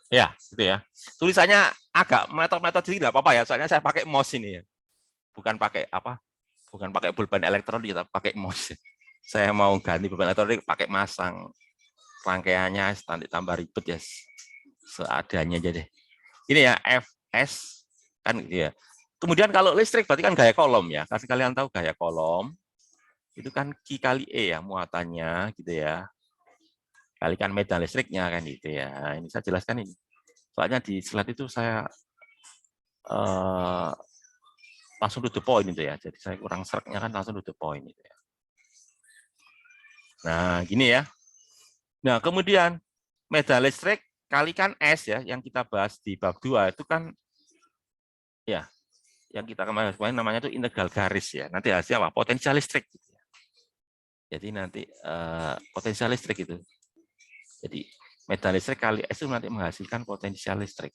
Ya, gitu ya. Tulisannya agak meletot-meletot sedikit, nggak apa-apa ya, soalnya saya pakai mouse ini ya. Bukan pakai apa? Bukan pakai pulpen elektronik, tapi pakai mouse. Saya mau ganti pulpen elektronik pakai masang. Rangkaiannya nanti tambah ribet ya. Seadanya aja deh. Ini ya, Fs kan gitu ya. Kemudian kalau listrik berarti kan gaya kolom ya. Kasih kalian tahu gaya kolom itu kan Q kali E ya muatannya gitu ya. Kalikan medan listriknya kan gitu ya. Ini saya jelaskan ini. Soalnya di slide itu saya langsung to the point itu ya. Jadi saya kurang seretnya kan langsung to the point itu ya. Nah, gini ya. Nah, kemudian medan listrik kalikan S ya yang kita bahas di bab 2 itu kan ya yang kita kemarin namanya itu integral garis ya. Nanti hasilnya apa? Potensial listrik gitu ya. Jadi nanti potensial listrik itu. Jadi medan listrik kali S itu nanti menghasilkan potensial listrik.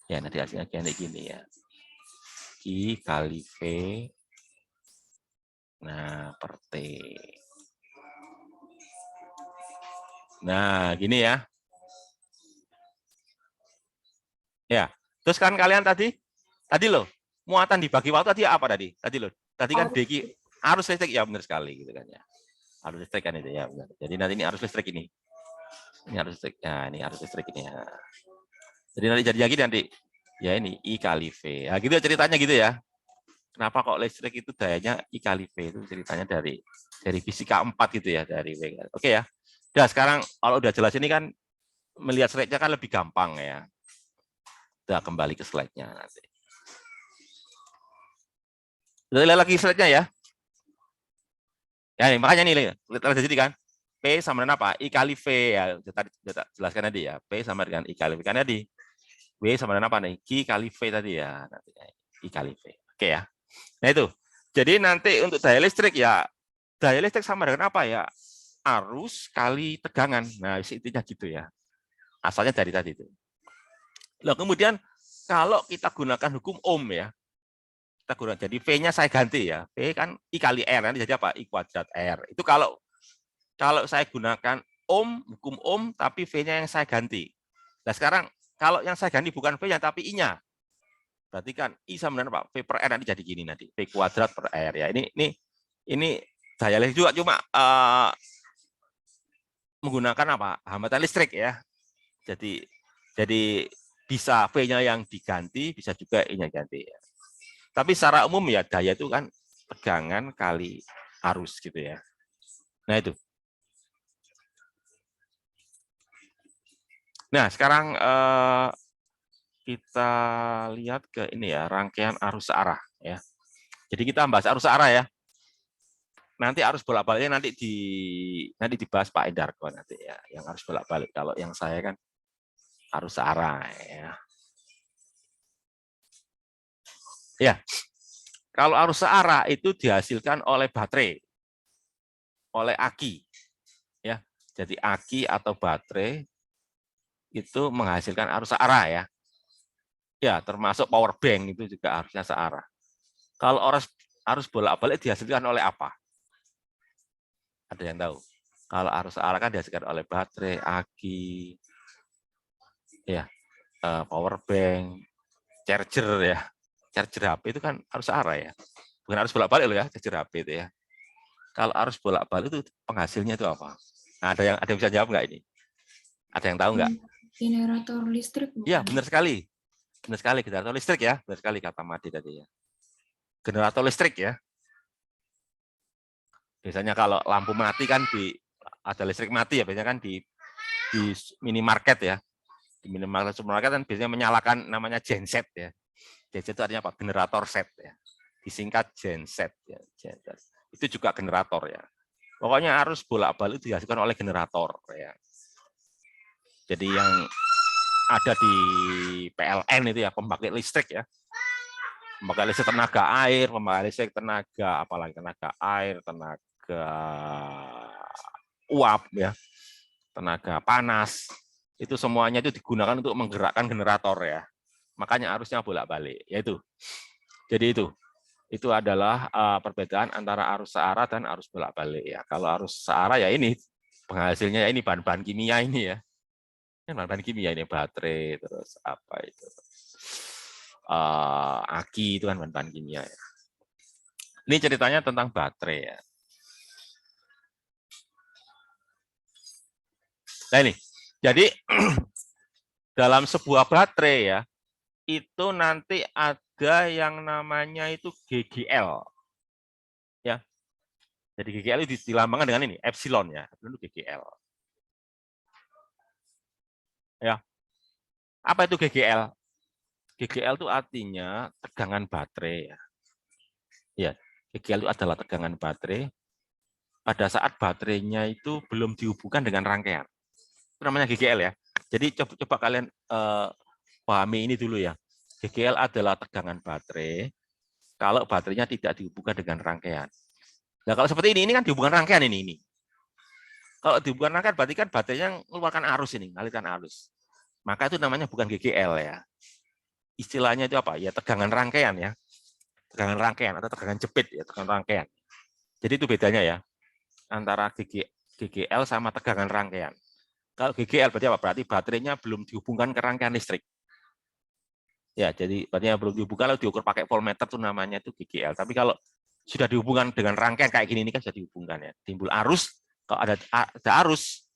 Ya, nanti hasilnya kayak gini ya. I kali V. Nah, per T. Nah, gini ya. Ya, terus kan kalian tadi loh, muatan dibagi waktu tadi apa tadi? Tadi loh, tadi kan DQ arus listrik ya benar sekali gitu kan ya. Arus listrik kan itu ya benar. Jadi nanti ini arus listrik ini. Ini arus listrik. Nah, ini arus listrik ini ya. Jadi nanti jadinya gini nanti. Ya ini I kali V. Nah, gitu ceritanya gitu ya. Kenapa kok listrik itu dayanya I kali V itu ceritanya dari fisika 4 gitu ya, dari W. Oke ya. Nah, sekarang kalau udah jelas ini kan melihat slide-nya kan lebih gampang ya. Udah kembali ke slide-nya nanti. Udah lihat lagi slide-nya ya. Ya, nih, makanya nih lihat jadi kan. P sama dengan apa? I kali V ya. Tadi jelaskan tadi ya. P sama dengan I kali V. Kan tadi W sama dengan apa nih? Q kali V tadi ya. Nanti I kali V. Oke ya. Nah itu. Jadi nanti untuk daya listrik ya, daya listrik sama dengan apa ya? Arus kali tegangan. Nah, intinya gitu ya. Asalnya dari tadi itu. Nah, kemudian kalau kita gunakan hukum Ohm ya, kita gunakan jadi V-nya saya ganti ya. V kan I kali R, nanti jadi apa? I kuadrat R. Itu kalau saya gunakan Ohm, hukum Ohm, tapi V-nya yang saya ganti. Nah, sekarang kalau yang saya ganti bukan V-nya, tapi I-nya. Berarti kan I sama dengan apa? V per R nanti jadi gini nanti. V kuadrat per R ya. Ini daya listrik juga cuma menggunakan apa? Hambatan listrik ya. Jadi bisa V-nya yang diganti, bisa juga I-nya ganti ya. Tapi secara umum ya daya itu kan tegangan kali arus gitu ya. Nah itu. Nah sekarang kita lihat ke ini ya, rangkaian arus searah ya. Jadi kita bahas arus searah ya. Nanti arus bolak-baliknya nanti dibahas Pak Endarko nanti ya, yang arus bolak-balik. Kalau yang saya kan arus searah ya. Ya. Kalau arus searah itu dihasilkan oleh baterai, oleh aki. Ya. Jadi aki atau baterai itu menghasilkan arus searah ya. Ya, termasuk power bank itu juga harusnya searah. Kalau arus bolak-balik dihasilkan oleh apa? Ada yang tahu? Kalau arus searah kan dihasilkan oleh baterai, aki, ya, power bank, charger ya. Charger HP itu kan arus searah ya. Bukan arus bolak-balik loh ya, charger HP itu ya. Kalau arus bolak-balik itu penghasilnya itu apa? Nah, ada yang bisa jawab nggak ini? Ada yang tahu nggak? Generator listrik. Iya, benar sekali. Benar sekali, generator listrik ya. Benar sekali kata Madi tadi ya. Generator listrik ya. Biasanya kalau lampu mati kan ada listrik mati ya, biasanya kan di minimarket ya. Di minimarket supermarket kan biasanya menyalakan namanya genset ya. Genset itu artinya apa? Generator set ya. Disingkat genset ya. Genset. Itu juga generator ya. Pokoknya arus bolak-balik dihasilkan oleh generator ya. Jadi yang ada di PLN itu ya, pembangkit listrik ya. Pembangkit listrik tenaga air, pembangkit listrik tenaga apalagi tenaga air, tenaga uap ya. Tenaga panas. Itu semuanya itu digunakan untuk menggerakkan generator ya. Makanya arusnya bolak-balik, yaitu. Jadi itu adalah perbedaan antara arus searah dan arus bolak-balik ya. Kalau arus searah ya ini penghasilnya ya ini bahan-bahan kimia ini ya. Ini bahan-bahan kimia ini baterai terus apa itu. Aki itu kan bahan-bahan kimia ya. Ini ceritanya tentang baterai ya. Nah ini. Jadi dalam sebuah baterai ya, itu nanti ada yang namanya itu GGL. Ya. Jadi GGL itu dilambangkan dengan ini, epsilon ya. Itu GGL. Ya. Apa itu GGL? GGL itu artinya tegangan baterai ya. Ya, GGL itu adalah tegangan baterai pada saat baterainya itu belum dihubungkan dengan rangkaian. Itu namanya GGL ya. Jadi coba kalian pahami ini dulu ya. GGL adalah tegangan baterai kalau baterainya tidak dihubungkan dengan rangkaian. Nah, kalau seperti ini kan dihubungkan rangkaian ini. Kalau dihubungkan rangkaian berarti kan baterainya mengeluarkan arus ini, mengalirkan arus. Maka itu namanya bukan GGL ya. Istilahnya itu apa? Ya tegangan rangkaian ya. Tegangan rangkaian atau tegangan jepit ya, tegangan rangkaian. Jadi itu bedanya ya antara GGL sama tegangan rangkaian. Kalau GGL berarti apa? Berarti baterainya belum dihubungkan ke rangkaian listrik. Ya, jadi baterainya belum dihubungkan, kalau diukur pakai voltmeter itu namanya itu GGL. Tapi kalau sudah dihubungkan dengan rangkaian kayak gini ini kan sudah dihubungkan ya. Timbul arus, kalau ada arus,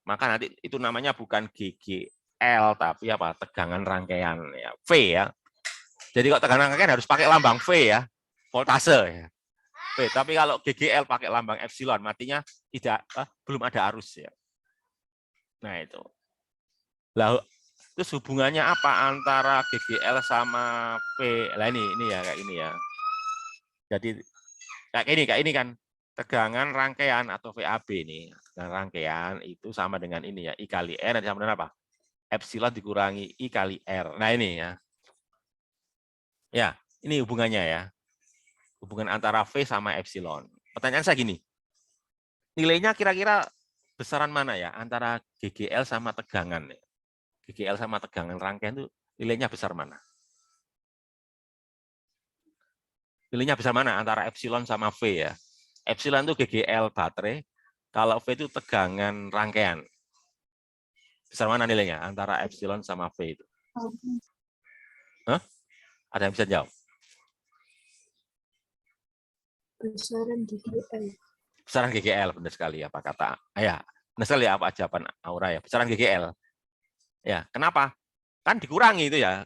maka nanti itu namanya bukan GGL tapi apa? Tegangan rangkaian ya, V ya. Jadi kalau tegangan rangkaian harus pakai lambang V ya, voltase ya. V. Tapi kalau GGL pakai lambang epsilon, artinya belum ada arus ya. Nah itu. Lah terus hubungannya apa antara GGL sama V? Lah ini ya kayak ini ya. Jadi kayak ini kan tegangan rangkaian atau VAB ini. Tegangan rangkaian itu sama dengan ini ya, I kali R sama dengan apa? Epsilon dikurangi I kali R. Nah ini ya. Ya, ini hubungannya ya. Hubungan antara V sama epsilon. Pertanyaan saya gini. Nilainya kira-kira besaran mana ya antara GGL sama tegangan? GGL sama tegangan rangkaian itu nilainya besar mana? Nilainya besar mana antara epsilon sama V ya? Epsilon itu GGL baterai, kalau V itu tegangan rangkaian. Besar mana nilainya antara epsilon sama V itu? Hah? Ada yang bisa jawab? Besaran GGL. Besaran GGL, benar sekali apa kata? Ya, benar sekali apa jawaban Aura ya? Besaran GGL. Ya, kenapa? Kan dikurangi itu ya.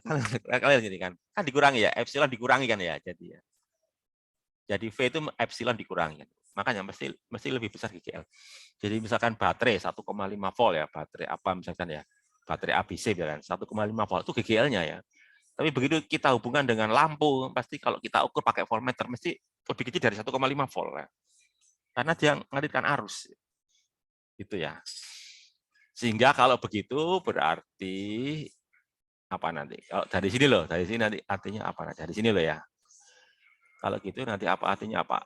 Kalian jadi kan dikurangi ya, epsilon dikurangi kan ya, jadi ya. Jadi V itu epsilon dikurangi. Makanya mesti lebih besar GGL. Jadi misalkan baterai 1,5 volt ya, baterai apa misalkan ya, baterai ABC ya kan, 1,5 volt itu GGL-nya ya. Tapi begitu kita hubungan dengan lampu, pasti kalau kita ukur pakai voltmeter mesti lebih kecil dari 1,5 volt ya. Karena dia mengalirkan arus. Gitu ya. Sehingga kalau begitu berarti apa nanti? Kalau dari sini loh, dari sini nanti artinya apa? Dari sini loh ya. Kalau gitu nanti apa artinya apa?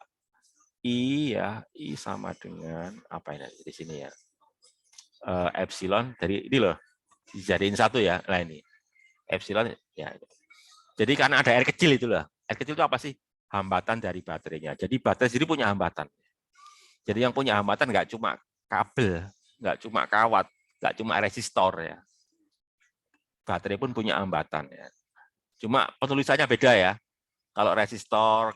I ya, I sama dengan apa ini di sini ya? Epsilon dari ini loh, dijadiin satu ya. Nah ini epsilon ya. Jadi karena ada R kecil itu loh. R kecil itu apa sih? Hambatan dari baterainya. Jadi baterai sendiri punya hambatan. Jadi yang punya hambatan nggak cuma kabel, nggak cuma kawat, nggak cuma resistor ya. Baterai pun punya hambatan ya. Cuma penulisannya beda ya. Kalau resistor,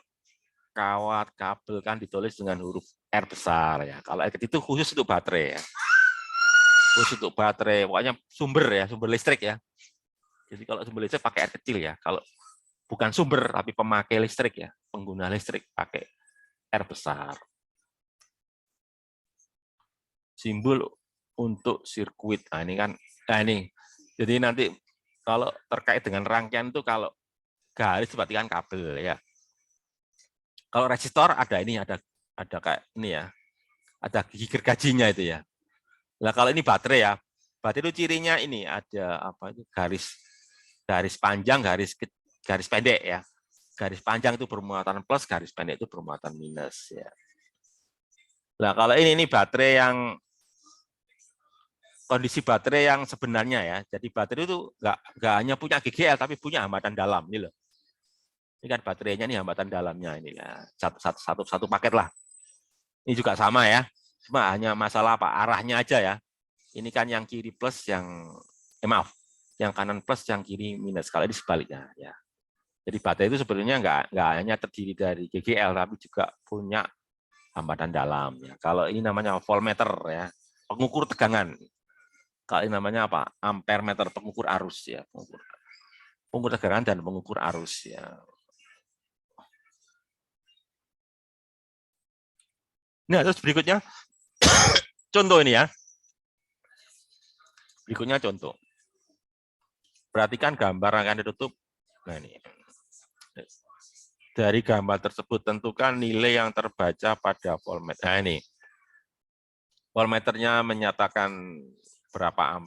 kawat, kabel kan ditulis dengan huruf R besar ya. Kalau R kecil itu khusus untuk baterai ya. Khusus untuk baterai, pokoknya sumber ya, sumber listrik ya. Jadi kalau sumber listrik pakai R kecil ya. Kalau bukan sumber tapi pemakai listrik ya, pengguna listrik pakai R besar. Simbol untuk sirkuit. Nah, ini kan, nah ini. Jadi nanti kalau terkait dengan rangkaian itu kalau garis berarti kan kabel ya. Kalau resistor ada ini, ada kayak ini ya, ada gigi gergajinya itu ya. Nah kalau ini baterai ya, baterai itu cirinya ini ada apa itu garis panjang, garis pendek ya. Garis panjang itu bermuatan plus, garis pendek itu bermuatan minus ya. Nah kalau ini baterai yang kondisi baterai yang sebenarnya ya. Jadi baterai itu nggak hanya punya GGL tapi punya hambatan dalam ini loh. Ini kan baterainya nih hambatan dalamnya ini ya. Satu paket lah. Ini juga sama ya. Cuma hanya masalah apa arahnya aja ya. Ini kan yang kiri plus maaf, yang kanan plus yang kiri minus. Kalau ini sebaliknya ya. Jadi baterai itu sebenarnya nggak hanya terdiri dari GGL tapi juga punya hambatan dalam ya. Kalau ini namanya voltmeter ya, pengukur tegangan. Kalau ini namanya apa? Ampermeter, pengukur arus ya, pengukur tegangan dan pengukur arus ya. Nah, terus berikutnya contoh ini ya. Berikutnya contoh. Perhatikan gambar rangkaian ditutup. Nah, ini. Dari gambar tersebut tentukan nilai yang terbaca pada voltmeter. Nah, ini. Voltmeternya menyatakan berapa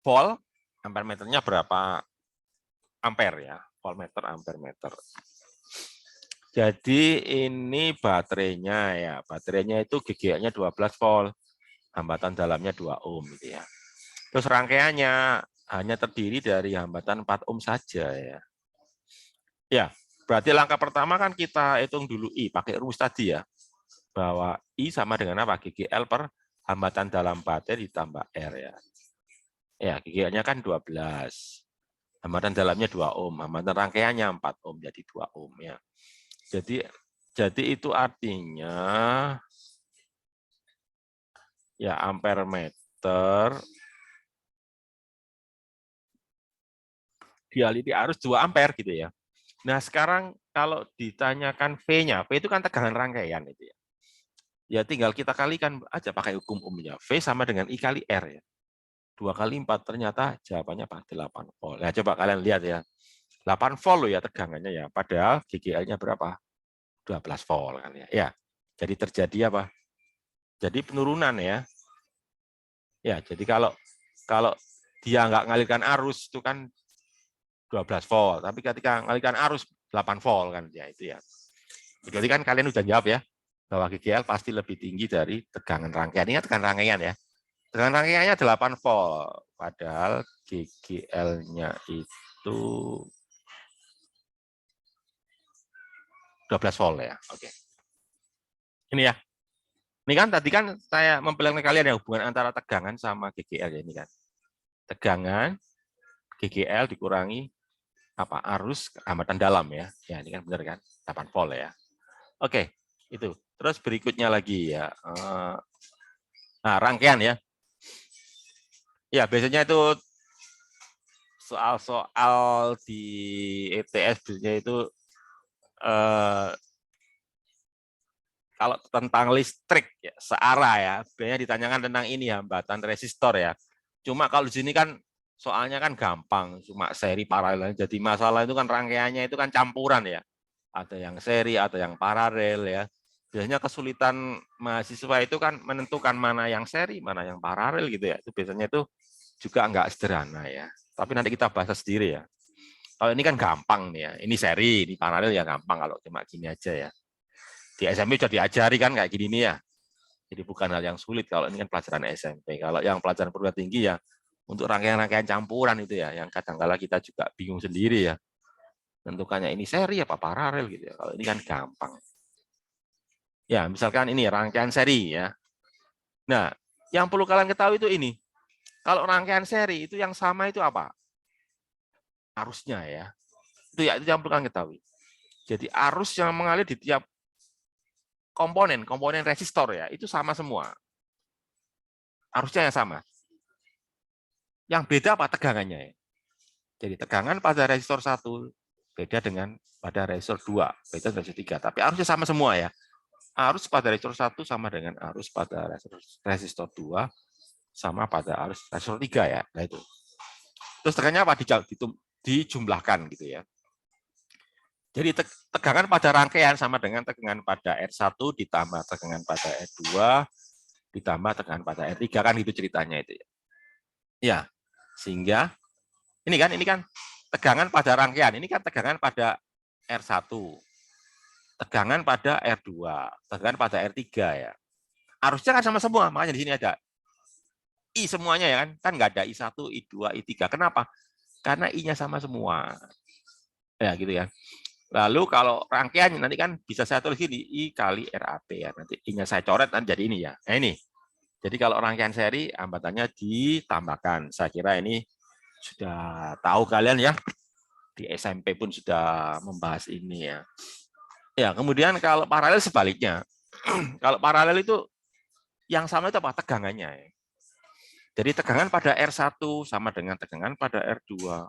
volt, ampermeternya berapa ampere ya, voltmeter, ampermeter. Jadi ini baterainya ya, baterainya itu GGL-nya 12 volt, hambatan dalamnya 2 ohm gitu ya. Terus rangkaiannya hanya terdiri dari hambatan 4 ohm saja ya. Ya, berarti langkah pertama kan kita hitung dulu I, pakai rumus tadi ya, bahwa I sama dengan apa? GGL per hambatan dalam baterai ditambah R ya. Ya, GGL-nya kan 12. Hambatan dalamnya 2 ohm, hambatan rangkaiannya 4 ohm, jadi 2 ohm ya. Jadi itu artinya ya ampermeter dialiri arus 2 ampere gitu ya. Nah, sekarang kalau ditanyakan V-nya, V itu kan tegangan rangkaian itu ya. Ya tinggal kita kalikan aja pakai hukum umumnya. V sama dengan I kali R ya. 2 kali 4 ternyata jawabannya apa? 8 volt. Nah, coba kalian lihat ya. 8 volt loh ya tegangannya ya. Padahal GGL-nya berapa? 12 volt kan ya. Ya. Jadi terjadi apa? Jadi penurunan ya. Ya, jadi kalau dia nggak ngalirkan arus itu kan 12 volt, tapi ketika ngalirkan arus 8 volt kan ya itu ya. Jadi kan kalian udah jawab ya bahwa GGL pasti lebih tinggi dari tegangan rangkaian. Ini tegangan rangkaian ya. Tegangan rangkaiannya 8 volt, padahal GGL-nya itu 12 volt ya. Oke. Ini ya. Ini kan tadi kan saya memperlihatkan kalian ya hubungan antara tegangan sama GGL ya ini kan. Tegangan GGL dikurangi apa arus hambatan dalam ya. Ya ini kan benar kan 8 volt ya. Oke, itu. Terus berikutnya lagi ya. Nah, rangkaian ya. Ya, biasanya itu soal-soal di ETS biasanya itu kalau tentang listrik ya, searah ya, biasanya ditanyakan tentang ini hambatan resistor ya. Cuma kalau di sini kan soalnya kan gampang, cuma seri paralel. Jadi masalah itu kan rangkaiannya itu kan campuran ya. Ada yang seri, ada yang paralel ya. Biasanya kesulitan mahasiswa itu kan menentukan mana yang seri, mana yang paralel gitu ya. Itu biasanya itu juga enggak sederhana ya. Tapi nanti kita bahas sendiri ya. Kalau ini kan gampang nih ya. Ini seri, ini paralel ya gampang kalau cuma gini aja ya. Di SMP sudah diajari kan kayak gini nih ya. Jadi bukan hal yang sulit kalau ini kan pelajaran SMP. Kalau yang pelajaran perguruan tinggi ya untuk rangkaian-rangkaian campuran itu ya, yang kadang-kala kita juga bingung sendiri ya. Tentukannya ini seri apa paralel gitu ya. Kalau ini kan gampang. Ya, misalkan ini rangkaian seri ya. Nah, yang perlu kalian ketahui itu ini. Kalau rangkaian seri itu yang sama itu apa? Arusnya ya. Itu yang perlu kalian ketahui. Jadi arus yang mengalir di tiap komponen resistor ya, itu sama semua. Arusnya yang sama. Yang beda apa tegangannya ya. Jadi tegangan pada resistor 1 beda dengan pada resistor 2, beda dengan resistor 3, tapi arusnya sama semua ya. Arus pada resistor 1 sama dengan arus pada resistor 2 sama pada arus resistor 3 ya. Nah itu. Terus tegangannya apa? Dijumlahkan gitu ya. Jadi tegangan pada rangkaian sama dengan tegangan pada R1 ditambah tegangan pada R2 ditambah tegangan pada R3 kan itu ceritanya itu ya. Ya, sehingga ini kan tegangan pada rangkaian, ini kan tegangan pada R1, tegangan pada R2, tegangan pada R3 ya. Harusnya kan sama semua, makanya di sini ada I semuanya ya kan nggak ada I1, I2, I3. Kenapa? Karena I-nya sama semua. Ya gitu ya. Lalu kalau rangkaian nanti kan bisa saya tulis di I kali RAP ya. Nanti I-nya saya coret nanti jadi ini ya. Nah ini. Jadi kalau rangkaian seri hambatannya ditambahkan. Saya kira ini sudah tahu kalian ya. Di SMP pun sudah membahas ini ya. Ya, kemudian kalau paralel sebaliknya. Kalau paralel itu yang sama itu apa? Tegangannya ya. Jadi tegangan pada R1 sama dengan tegangan pada R2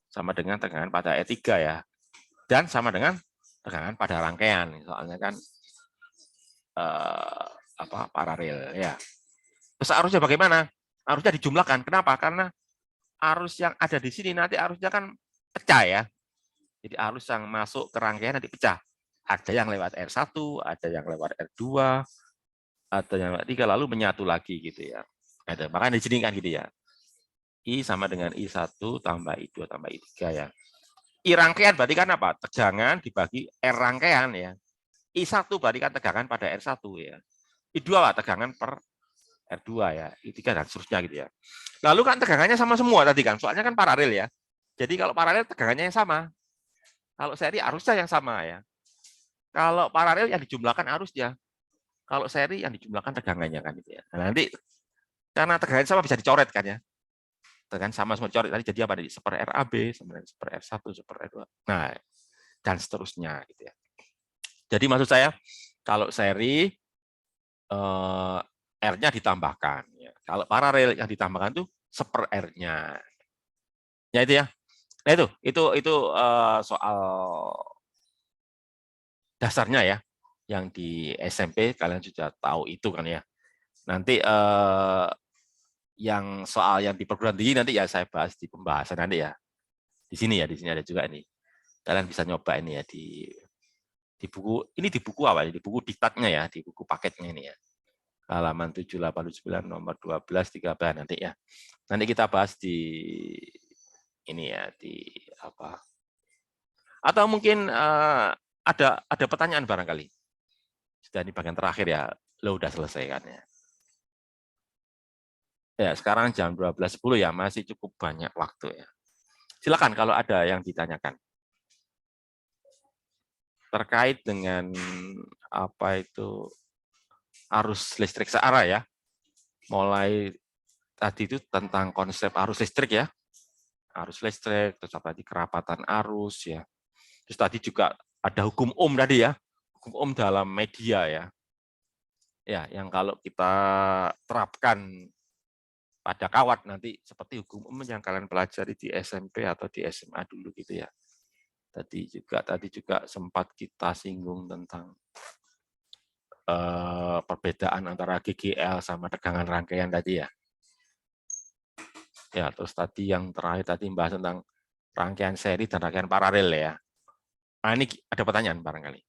sama dengan tegangan pada R3 ya. Dan sama dengan tegangan pada rangkaian, soalnya kan paralel ya. Terus arusnya bagaimana? Arusnya dijumlahkan. Kenapa? Karena arus yang ada di sini nanti arusnya kan pecah ya. Jadi arus yang masuk ke rangkaian nanti pecah. Ada yang lewat R1, ada yang lewat R2, ada yang lewat 3 lalu menyatu lagi gitu ya. Ada. Makanya di sini kan gitu ya. I sama dengan I1 tambah I2 tambah I3 ya. I rangkaian berarti kan apa? Tegangan dibagi R rangkaian ya. I1 berarti kan tegangan pada R1 ya. I2 lah tegangan per R2 ya. I3 dan seterusnya gitu ya. Lalu kan tegangannya sama semua tadi kan. Soalnya kan paralel ya. Jadi kalau paralel tegangannya yang sama. Kalau seri arusnya yang sama ya. Kalau paralel yang dijumlahkan arusnya. Kalau seri yang dijumlahkan tegangannya kan gitu ya. Nah, nanti karena tegangannya sama bisa dicoret kan ya. Tegangan sama semua dicoret tadi jadi apa tadi? Seper RAB, seper R1, seper R2. Nah, dan seterusnya gitu ya. Jadi maksud saya kalau seri R-nya ditambahkan ya. Kalau paralel yang ditambahkan itu seper R-nya. Ya itu ya. Nah itu soal dasarnya ya. Yang di SMP kalian sudah tahu itu kan ya. Nanti yang soal yang di perguruan tinggi nanti ya saya bahas di pembahasan nanti ya. Di sini ada juga ini. Kalian bisa nyoba ini ya di buku ini di buku apa? Di buku diktatnya ya, di buku paketnya ini ya. Halaman 789 nomor 12 13 nanti ya. Nanti kita bahas di ini ya di apa? Atau mungkin ada pertanyaan barangkali. Sudah di bagian terakhir ya. Lo udah selesai kan ya. Ya, sekarang jam 12.10 ya, masih cukup banyak waktu ya. Silakan kalau ada yang ditanyakan. Terkait dengan apa itu arus listrik searah ya. Mulai tadi itu tentang konsep arus listrik ya. Arus listrik, terus tadi kerapatan arus ya. Terus tadi juga ada hukum Ohm tadi ya. Hukum Ohm dalam media ya. Ya, yang kalau kita terapkan pada kawat nanti seperti hukum Ohm yang kalian pelajari di SMP atau di SMA dulu gitu ya. Tadi juga sempat kita singgung tentang perbedaan antara GGL sama tegangan rangkaian tadi ya. Ya, terus tadi yang terakhir tadi membahas tentang rangkaian seri dan rangkaian paralel ya. Nah, ini ada pertanyaan barangkali.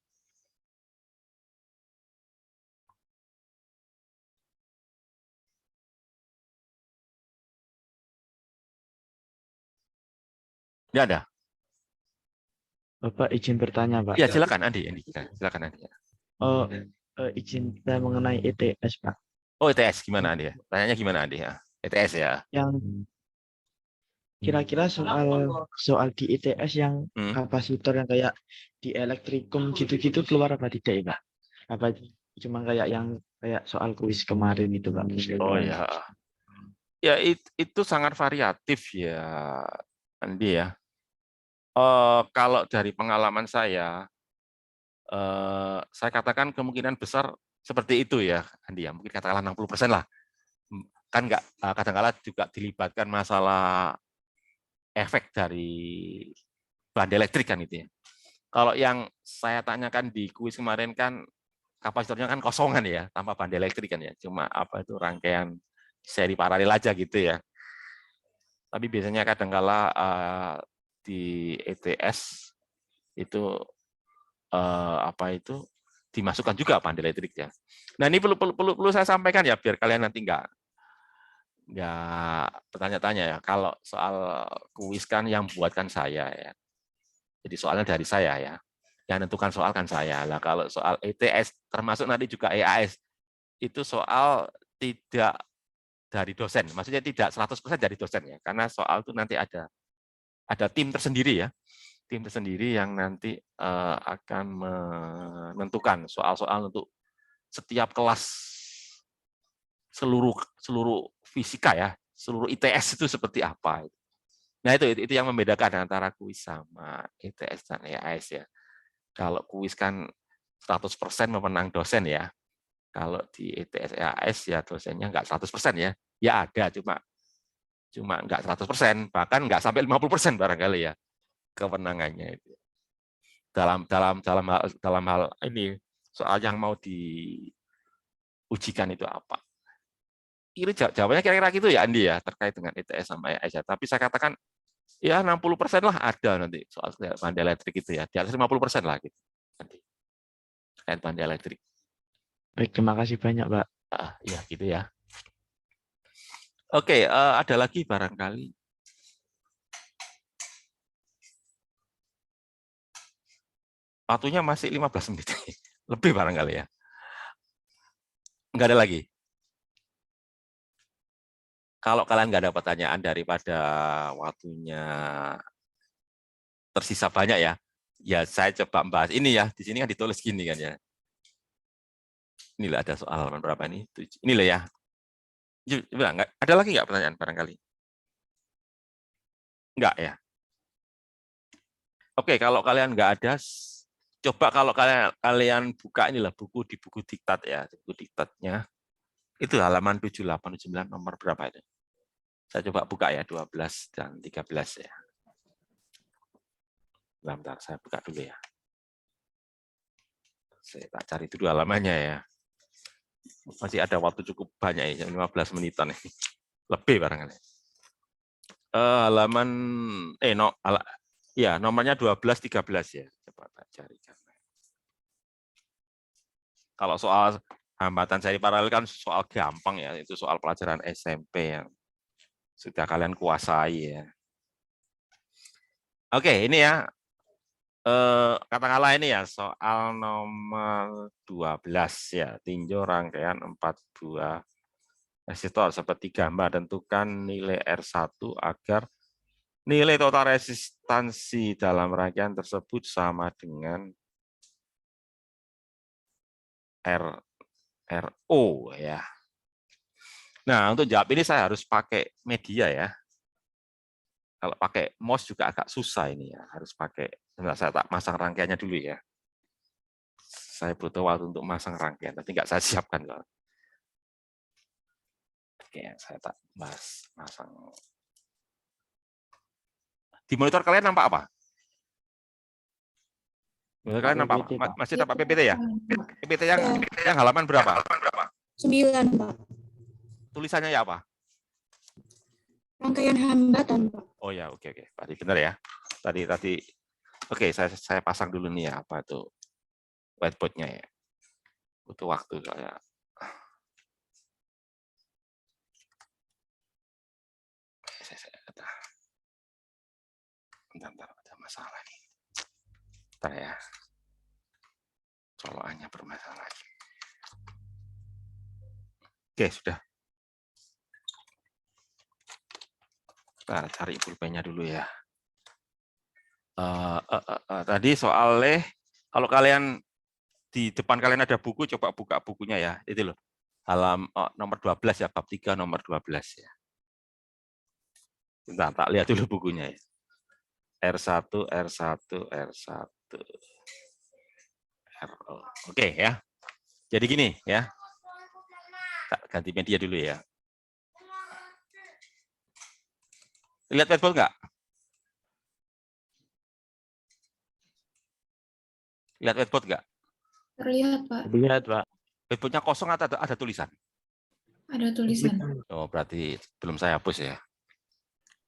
Ini ada. Bapak izin bertanya, Pak. Ya, silakan Andi. Silakan Andi. Oh, izin saya mengenai ETS, Pak. Oh, ETS gimana Andi? Tanyanya gimana Andi ya? ETS ya. Yang kira-kira soal di ETS yang kapasitor yang kayak di elektrikum gitu-gitu keluar apa tidak ya, Pak? Apa cuma kayak yang kayak soal kuis kemarin itu, Pak? Oh ya. Ya itu sangat variatif ya, Andi ya. Kalau dari pengalaman saya katakan kemungkinan besar seperti itu ya, Andi ya. Mungkin katakanlah 60% lah. Kan nggak kadang-kala juga dilibatkan masalah efek dari bandel elektrik kan itu ya. Kalau yang saya tanyakan di kuis kemarin kan kapasitornya kan kosongan ya, tanpa bandel elektrik kan ya. Cuma apa itu rangkaian seri paralel aja gitu ya. Tapi biasanya kadangkala di ETS itu apa itu dimasukkan juga panel elektriknya. Nah, ini perlu saya sampaikan ya biar kalian nanti nggak bertanya-tanya ya. Kalau soal kuis kan yang buatkan saya ya. Jadi soalnya dari saya ya. Yang nentukan soal kan saya. Nah, kalau soal ETS termasuk nanti juga EAS itu soal tidak dari dosen. Maksudnya tidak 100% dari dosen ya. Karena soal itu nanti ada tim tersendiri ya. Tim tersendiri yang nanti akan menentukan soal-soal untuk setiap kelas seluruh fisika ya, seluruh ITS itu seperti apa. Nah, itu yang membedakan antara kuis sama ITS dan EAS ya. Kalau kuis kan 100% memenang dosen ya. Kalau di ITS EAS ya dosennya nggak 100% ya. Ya ada, cuma nggak 100%, bahkan nggak sampai 50% barangkali ya kewenangannya itu. Dalam hal ini soal yang mau diujikan itu apa. Ini jawabannya kira-kira gitu ya Andi ya, terkait dengan ITS sama EAS. Tapi saya katakan ya 60% lah ada nanti soal pandai elektrik itu ya, di atas 50% lah gitu. Nanti terkait pandai elektrik. Baik, terima kasih banyak, Pak. Ya gitu ya. Oke, ada lagi barangkali. Waktunya masih 15 menit. Lebih barangkali ya. Enggak ada lagi. Kalau kalian nggak ada pertanyaan daripada waktunya tersisa banyak ya, ya saya coba bahas ini ya. Di sini kan ditulis gini kan ya. Inilah ada soal halaman berapa ini? Inilah ya. Ada lagi nggak pertanyaan barangkali? Enggak ya. Oke, kalau kalian nggak ada, coba kalau kalian buka inilah buku di buku diktat ya, buku diktatnya. Itu halaman 78, 79 nomor berapa itu? Saya coba buka ya, 12 dan 13 ya. Bentar, saya buka dulu ya. Saya tak cari dulu halamannya ya. Masih ada waktu cukup banyak ya, 15 menitan. Lebih barangkali. Halaman, nomornya 12, 13 ya. Coba tak carikan. Kalau soal hambatan seri paralel kan soal gampang ya, itu soal pelajaran SMP yang sudah kalian kuasai ya. Oke, ini ya. Katakanlah ini ya soal nomor 12 ya, tinjau rangkaian 4 buah resistor seperti gambar, tentukan nilai R1 agar nilai total resistansi dalam rangkaian tersebut sama dengan RO ya. Nah, untuk jawab ini saya harus pakai media ya. Kalau pakai mouse juga agak susah ini ya, harus pakai. Saya tak masang rangkaiannya dulu ya. Saya butuh waktu untuk masang rangkaian, tapi nggak saya siapkan. Oke, saya tak masang. Di monitor kalian nampak apa? Monitor kalian nampak apa? Masih tampak PPT ya? PPT yang halaman berapa? 9, Pak. Tulisannya ya apa? Rangkaian hambatan, Pak. Oh ya, oke. Tadi benar ya. Tadi. Oke, saya pasang dulu nih ya apa itu whiteboard-nya ya. Butuh waktu saya. Bentar, ada masalah nih. Bentar ya. Colokannya bermasalah. Oke, sudah. Bentar, cari pulpennya dulu ya. Tadi soalnya, kalau kalian di depan kalian ada buku, coba buka bukunya ya. Itu loh. Nomor 12 ya, bab 3 nomor 12 ya. Bentar, tak lihat dulu bukunya ya. R1, RO. Oke ya. Jadi gini ya. Tak ganti media dulu ya. Lihat whiteboard nggak? Lihat whiteboard nggak? Terlihat, Pak. Lihat, Pak. Whiteboardnya kosong atau ada tulisan? Ada tulisan. Oh, berarti belum saya hapus ya.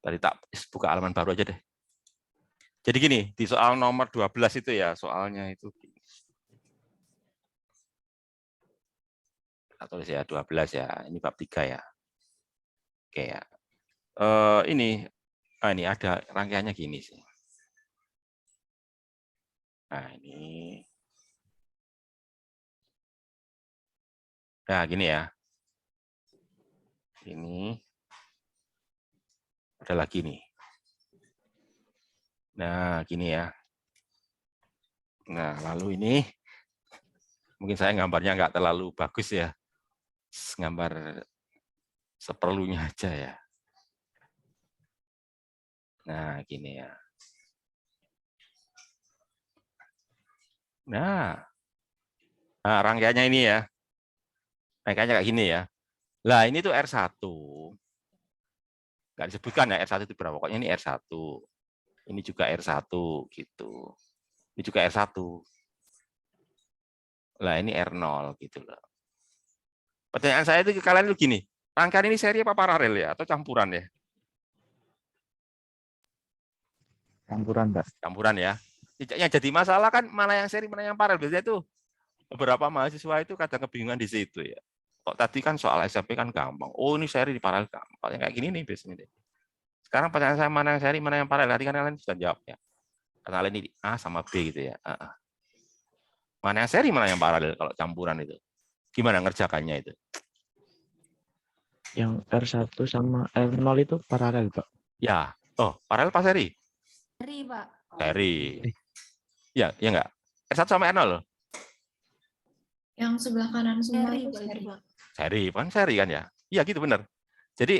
Tadi tak buka halaman baru aja deh. Jadi gini, di soal nomor 12 itu ya, soalnya itu kita tulis ya 12 ya. Ini bab 3 ya. Oke ya. Ini ada rangkaiannya gini sih. Nah, ini. Nah, gini ya. Ini ada lagi nih. Nah, gini ya. Nah, lalu ini mungkin saya gambarnya nggak terlalu bagus ya. Gambar seperlunya aja ya. Nah, gini ya. Nah, rangkaiannya ini ya. Rangkaiannya kayak gini ya. Lah, ini tuh R1. Nggak disebutkan ya R1 itu berapa. Pokoknya ini R1. Ini juga R1 gitu. Ini juga R1. Lah, ini R0 gitu loh. Pertanyaan saya itu ke kalian itu gini. Rangkaian ini seri apa paralel ya? Atau campuran ya? Campuran, Pak. Campuran ya. Yang jadi masalah kan mana yang seri, mana yang paralel. Biasanya itu beberapa mahasiswa itu kadang kebingungan di situ ya. Kok tadi kan soal SMP kan gampang. Oh, ini seri di paralel gampang. Yang kayak gini nih biasanya deh. Sekarang pertanyaan saya mana yang seri, mana yang paralel. Tadi kan kalian sudah jawab ya. Karena kalian ini A sama B gitu ya. Mana yang seri, mana yang paralel kalau campuran itu. Gimana ngerjakannya itu? Yang R1 sama R0 itu paralel, Pak. Ya. Oh, paralel apa seri? Seri, Pak. Seri. Ya, ya enggak? R1 sama R0 loh. Yang sebelah kanan semua Seri, itu Pak, seri. itu, Pak. Seri, kan seri kan ya? Iya gitu benar. Jadi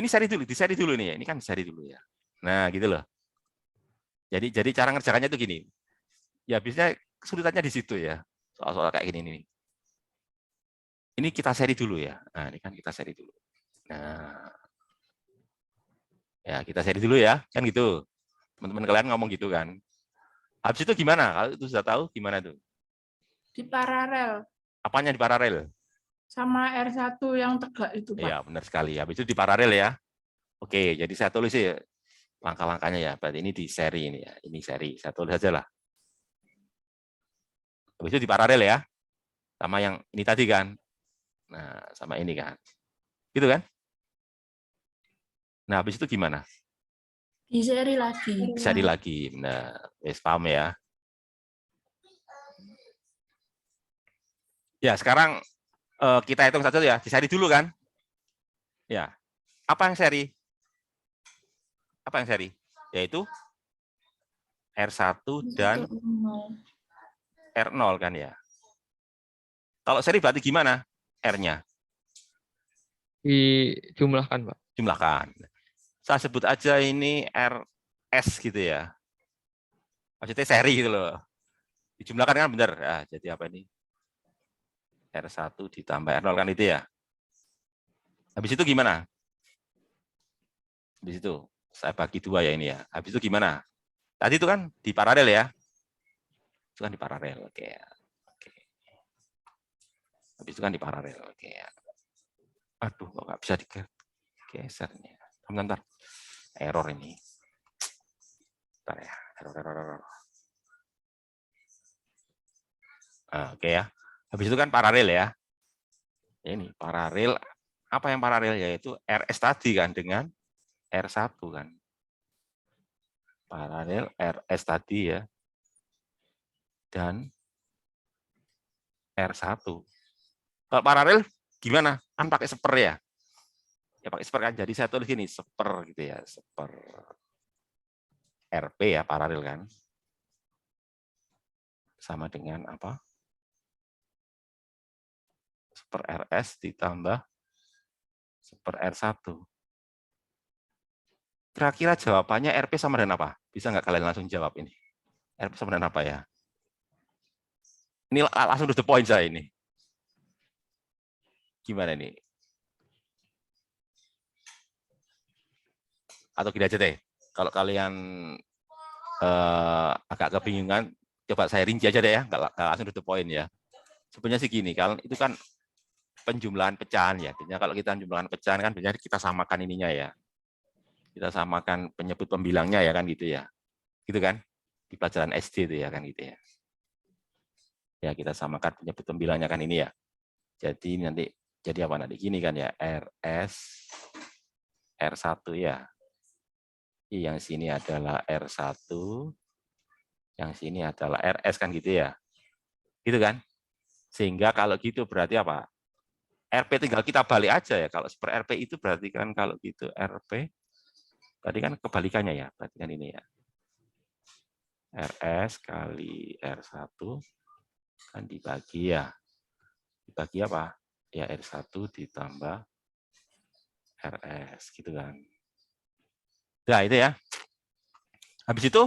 ini seri dulu, di seri dulu nih ya. Ini kan seri dulu ya. Nah, gitu loh. Jadi cara ngerjakannya itu gini. Ya biasanya kesulitannya di situ ya. Soal-soal kayak gini nih. Ini kita seri dulu ya. Nah, ini kan kita seri dulu. Nah. Ya, kita seri dulu ya. Kan gitu. Teman-teman kalian ngomong gitu kan. Habis itu gimana? Kalau itu sudah tahu gimana tuh? Di paralel Apanya di paralel? sama R1 yang tegak itu, Pak. Iya, benar sekali. Habis itu di paralel ya. Oke, jadi saya tulis ya langkah-langkahnya ya. Berarti ini di seri ini ya. Ini seri. Saya tulis aja lah. Habis itu di paralel ya. Sama yang ini tadi kan. Nah, sama ini kan. Gitu kan? Nah, habis itu gimana? Di seri lagi. Seri Seri lagi. Nah, wes paham ya. Ya, sekarang kita hitung satu ya. Di seri dulu kan? Ya. Apa yang seri? Apa yang seri? Yaitu R1 dan R0 kan ya. Kalau seri berarti gimana? R-nya? Dijumlahkan, Pak. Jumlahkan. Saya sebut aja ini RS gitu ya. Maksudnya seri gitu loh. Dijumlahkan kan benar. Ya, jadi apa ini? R1 ditambah R0 kan itu ya. Habis itu gimana? Habis itu saya bagi dua ya ini ya. Habis itu gimana? Tadi itu kan di paralel ya. Itu kan di paralel. Oke ya. Oke. Habis itu kan di paralel. Oke ya. Aduh, kok nggak bisa digeser nih. Bentar. Error ini. Bentar ya. Error. Nah, oke ya. Habis itu kan paralel ya. Ini paralel. Apa yang paralel? Yaitu RS tadi kan dengan R1 kan. Paralel RS tadi ya. Dan R1. Kalau paralel gimana? Kan pakai seper ya. Ya pakai seper kan. Jadi saya tulis gini, seper gitu ya. Seper RP ya, paralel kan. Sama dengan apa? Seper RS ditambah seper R1. Kira-kira jawabannya RP sama dengan apa? Bisa nggak kalian langsung jawab ini? RP sama dengan apa ya? Ini langsung to the point saya ini. Gimana nih? Atau gini aja deh. Kalau kalian agak kebingungan, coba saya rinci aja deh ya. Nggak langsung to the point ya. Sebenarnya sih gini, kalau itu kan penjumlahan pecahan ya. Biasanya kalau kita penjumlahan pecahan kan biasanya kita samakan ininya ya. Kita samakan penyebut pembilangnya ya kan gitu ya. Gitu kan? Di pelajaran SD itu ya kan gitu ya. Ya kita samakan penyebut pembilangnya kan ini ya. Jadi nanti jadi apa nanti gini kan ya, RS R1 ya. Yang sini adalah R1, yang sini adalah RS kan gitu ya. Gitu kan? Sehingga kalau gitu berarti apa? RP tinggal kita balik aja ya. Kalau super RP itu berarti kan kalau gitu RP berarti kan kebalikannya ya. Berarti kan ini ya. RS kali R1 kan dibagi ya. Dibagi apa? Ya R1 ditambah RS gitu kan. Nah, itu ya. Habis itu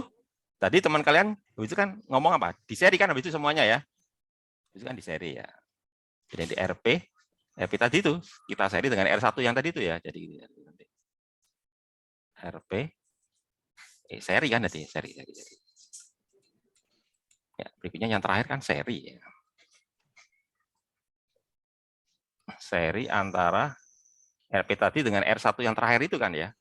tadi teman kalian habis itu kan ngomong apa? Di seri kan habis itu semuanya ya. Habis itu kan di seri ya. Jadi di RP tadi itu kita seri dengan R1 yang tadi itu ya. Jadi nanti RP seri kan tadi, seri. Ya, berikutnya yang terakhir kan seri ya. Seri antara RP tadi dengan R1 yang terakhir itu kan ya.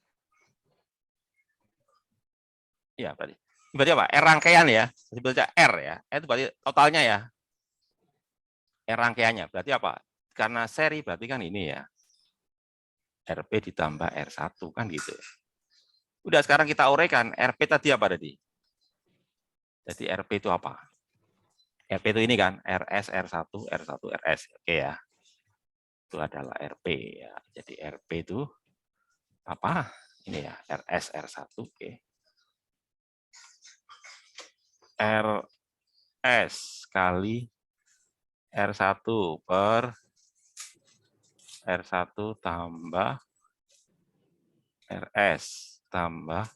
Iya, berarti apa? R rangkaian ya. Sebetulnya R ya. Itu berarti totalnya ya. R rangkaiannya. Berarti apa? Karena seri berarti kan ini ya. RP ditambah R1 kan gitu. Udah sekarang kita uraikan. RP tadi apa tadi? Jadi RP itu apa? RP itu ini kan. RS, R1, R1, RS. Oke ya. Itu adalah RP ya. Jadi RP itu apa? Ini ya. RS, R1. Oke. RS kali R1 per R1 tambah RS tambah.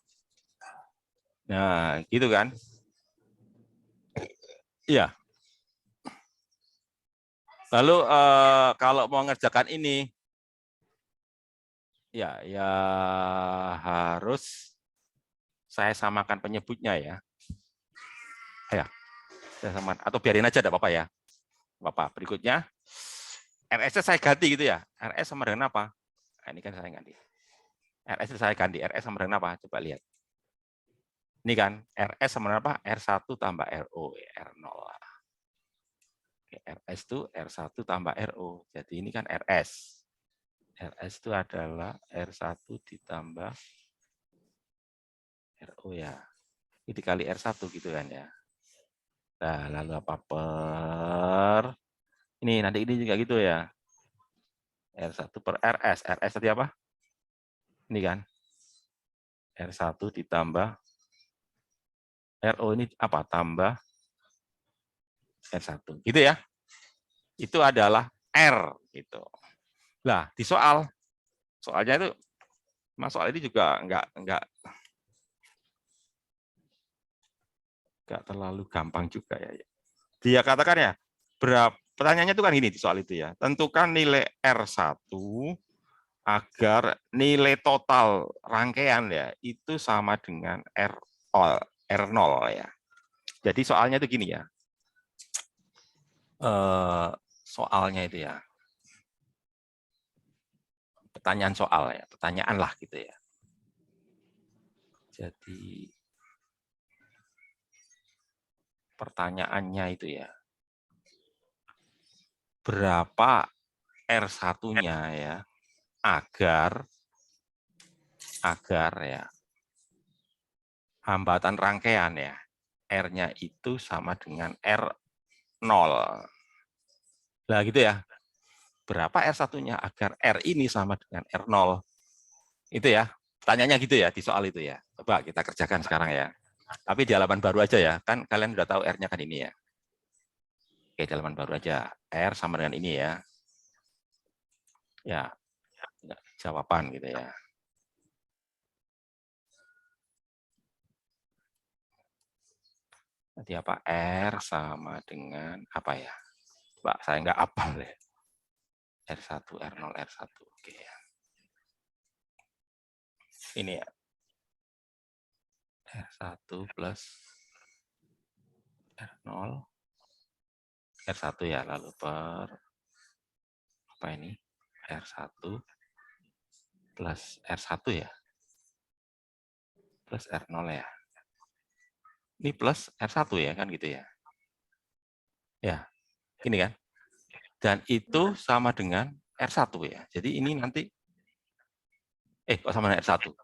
Nah, gitu kan? Iya. Lalu kalau mau ngerjakan ini, ya harus saya samakan penyebutnya ya. Ya, saya samakan. Atau biarin aja, tidak apa-apa ya. Bapak, berikutnya RS saya ganti gitu ya. RS sama dengan apa? Nah, ini kan saya ganti. RS saya ganti. RS sama dengan apa? Coba lihat. Ini kan RS sama dengan apa? R1 tambah RO, R0. Oke, RS itu R1 tambah RO. Jadi ini kan RS. RS itu adalah R1 ditambah RO ya. Ini dikali R1 gitu kan ya. Nah, lalu apa per? Ini nanti ini juga gitu ya. R1 per RS. RS tadi apa? Ini kan. R1 ditambah RO ini apa? Tambah R1. Gitu ya. Itu adalah R gitu. Nah, di soalnya itu soal ini juga enggak terlalu gampang juga ya. Dia katakan ya, pertanyaannya itu kan gini di soal itu ya. Tentukan nilai R1 agar nilai total rangkaian ya itu sama dengan R0 ya. Jadi soalnya itu gini ya. Soalnya itu ya. Pertanyaan soal ya, pertanyaan lah gitu ya. Jadi pertanyaannya itu ya. Berapa R1-nya ya agar ya hambatan rangkaian ya R-nya itu sama dengan R0. Nah gitu ya. Berapa R1-nya agar R ini sama dengan R0. Itu ya. Pertanyaannya gitu ya di soal itu ya. Coba kita kerjakan sekarang ya. Tapi di halaman baru aja ya. Kan kalian sudah tahu R-nya kan ini ya. Oke, di halaman baru aja. R sama dengan ini ya. Ya, jawaban gitu ya. Nanti apa? R sama dengan apa ya? Pak, saya nggak hafal ya. R1, R0, R1. Oke ya. Ini ya. R1 plus R0. R1 ya, lalu per apa ini? R1 plus R1 ya. Plus R0 ya. Ini plus R1 ya kan gitu ya. Ya, gini kan. Dan itu sama dengan R1 ya. Jadi ini nanti kok sama dengan R1?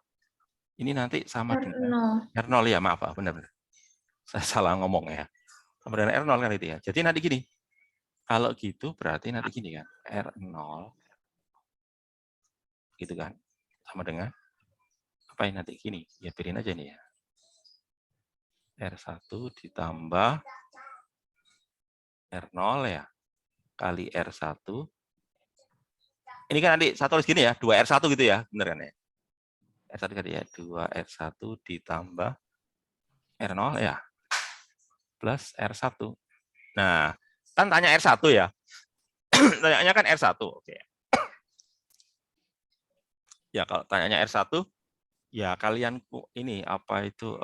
Ini nanti sama dengan R0 ya, maaf Pak, benar-benar. Saya salah ngomong ya. Sama dengan R0 kan itu ya. Jadi nanti gini. Kalau gitu berarti nanti gini kan. R0 gitu kan. Sama dengan apa ini nanti gini. Ya pirin aja nih ya. R1 ditambah R0 ya. Kali R1. Ini kan nanti satu tulis gini ya. 2R1 gitu ya. Benar kan ya? R1 tadi ya. 2R1 ditambah R0 ya. Plus R1. Nah, kan tanya R1 ya. Tanyanya kan R1. Oke. Ya, kalau tanyanya R1, ya kalian ini apa itu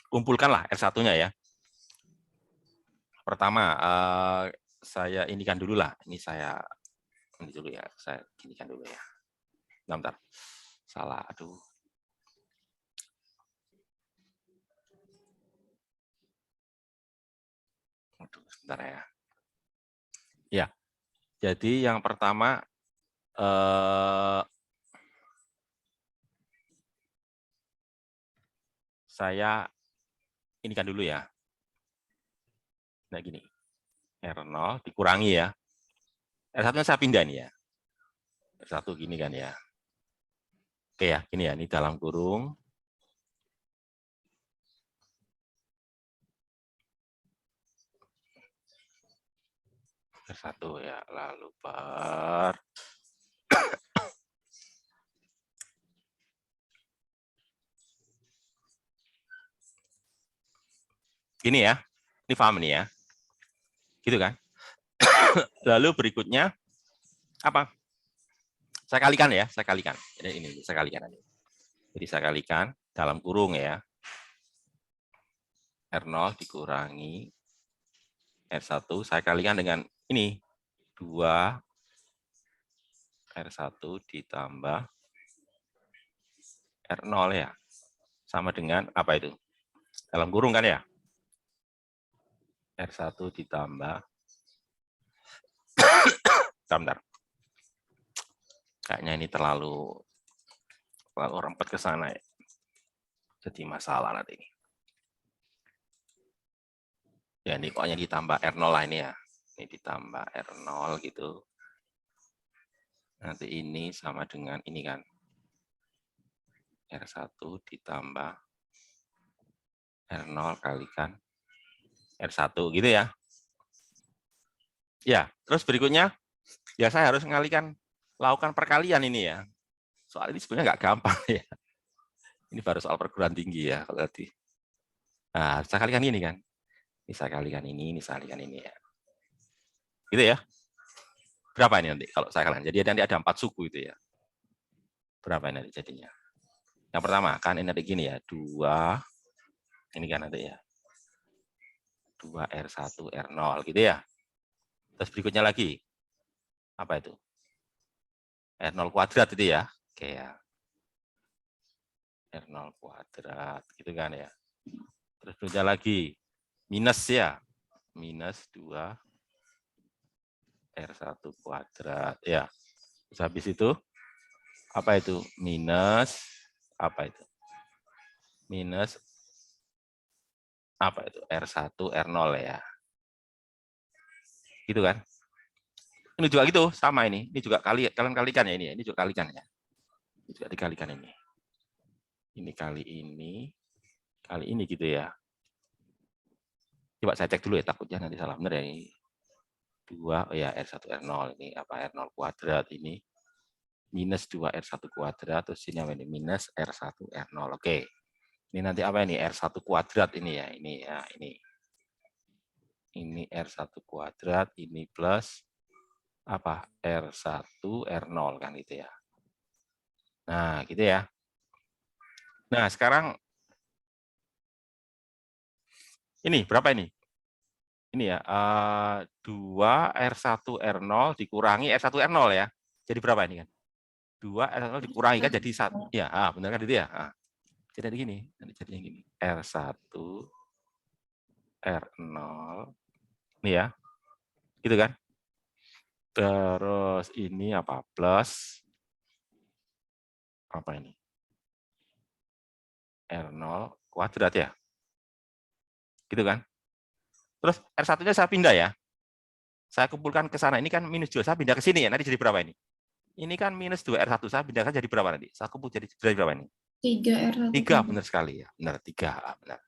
kumpulkanlah R1-nya ya. Pertama, saya inikan dulu lah. Ini saya ini dulu ya. Saya inikan dulu ya. Bentar. Salah, aduh. Sebentar ya. Ya. Jadi yang pertama saya inikan dulu ya. Nah gini. R0 dikurangi ya. R1-nya saya pindah nih ya. R1 gini kan ya. Oke ya, gini ya, ini dalam kurung. R1 ya, lalu per gini ya. Ini paham nih ya. Gitu kan? Lalu berikutnya apa? Saya kalikan ya, saya kalikan. Ini saya kalikan aja. Jadi saya kalikan dalam kurung ya. R0 dikurangi R1, saya kalikan dengan ini. 2 R1 ditambah R0 ya. Sama dengan apa itu? Dalam kurung kan ya? R1 ditambah bentar. Kayaknya ini terlalu rempet ke sana ya. Jadi masalah nanti ini. Ya ini pokoknya ditambah R0 lah ini ya. Ini ditambah R0 gitu. Nanti ini sama dengan ini kan. R1 ditambah R0 kalikan R1 gitu ya. Ya, terus berikutnya ya saya harus lakukan perkalian ini ya. Soal ini sebenarnya nggak gampang ya. Ini baru soal perguruan tinggi ya kalau tadi. Nah, saya kalikan ini kan. Ini saya kalikan ini saya kalikan ini ya. Gitu ya. Berapa ini nanti kalau saya kalikan? Jadi nanti ada 4 suku itu ya. Berapa ini nanti jadinya? Yang pertama kan ini nanti gini ya. 2 ini kan nanti ya. 2R1 R0 gitu ya. Terus berikutnya lagi. Apa itu? R0 kuadrat itu ya. Oke ya. R0 kuadrat gitu kan ya. Terus berikutnya lagi. Minus ya. Minus 2 R1 kuadrat ya. Terus habis itu apa itu? Minus apa itu? Minus apa itu? R1 R0 ya. Gitu kan? Ini juga gitu, sama ini. Ini juga kalian kalikan ya ini. Ini juga kalikan ya. Ini juga dikalikan ini. Ini kali ini gitu ya. Coba saya cek dulu ya, takutnya nanti salah benar ya. 2 ya R1 R0 ini apa R0 kuadrat ini minus 2 R1 kuadrat terus ini apa ini minus R1 R0. Oke. Ini nanti apa ini R1 kuadrat ini ya. Ini ya, ini R1 kuadrat ini plus apa R1 R0 kan gitu ya. Nah, gitu ya. Nah, sekarang ini berapa ini? ini ya, 2 R1 R0 dikurangi R1 R0 ya. Jadi berapa ini kan? 2 R1 dikurangi kan jadi 1. Ya, benar kan itu ya? Jadi gini, nanti jadinya gini. R1 R0 ini ya. Gitu kan? Terus ini apa? Plus apa ini? R0 kuadrat ya. Gitu kan? Terus R1-nya saya pindah ya. Saya kumpulkan ke sana. Ini kan minus 2, saya pindah ke sini ya. Nanti jadi berapa ini? Ini kan minus 2 R1, saya pindahkan jadi berapa nanti? Saya kumpul jadi berapa ini? 3 R1. 3, benar sekali ya. Benar, 3. Benar.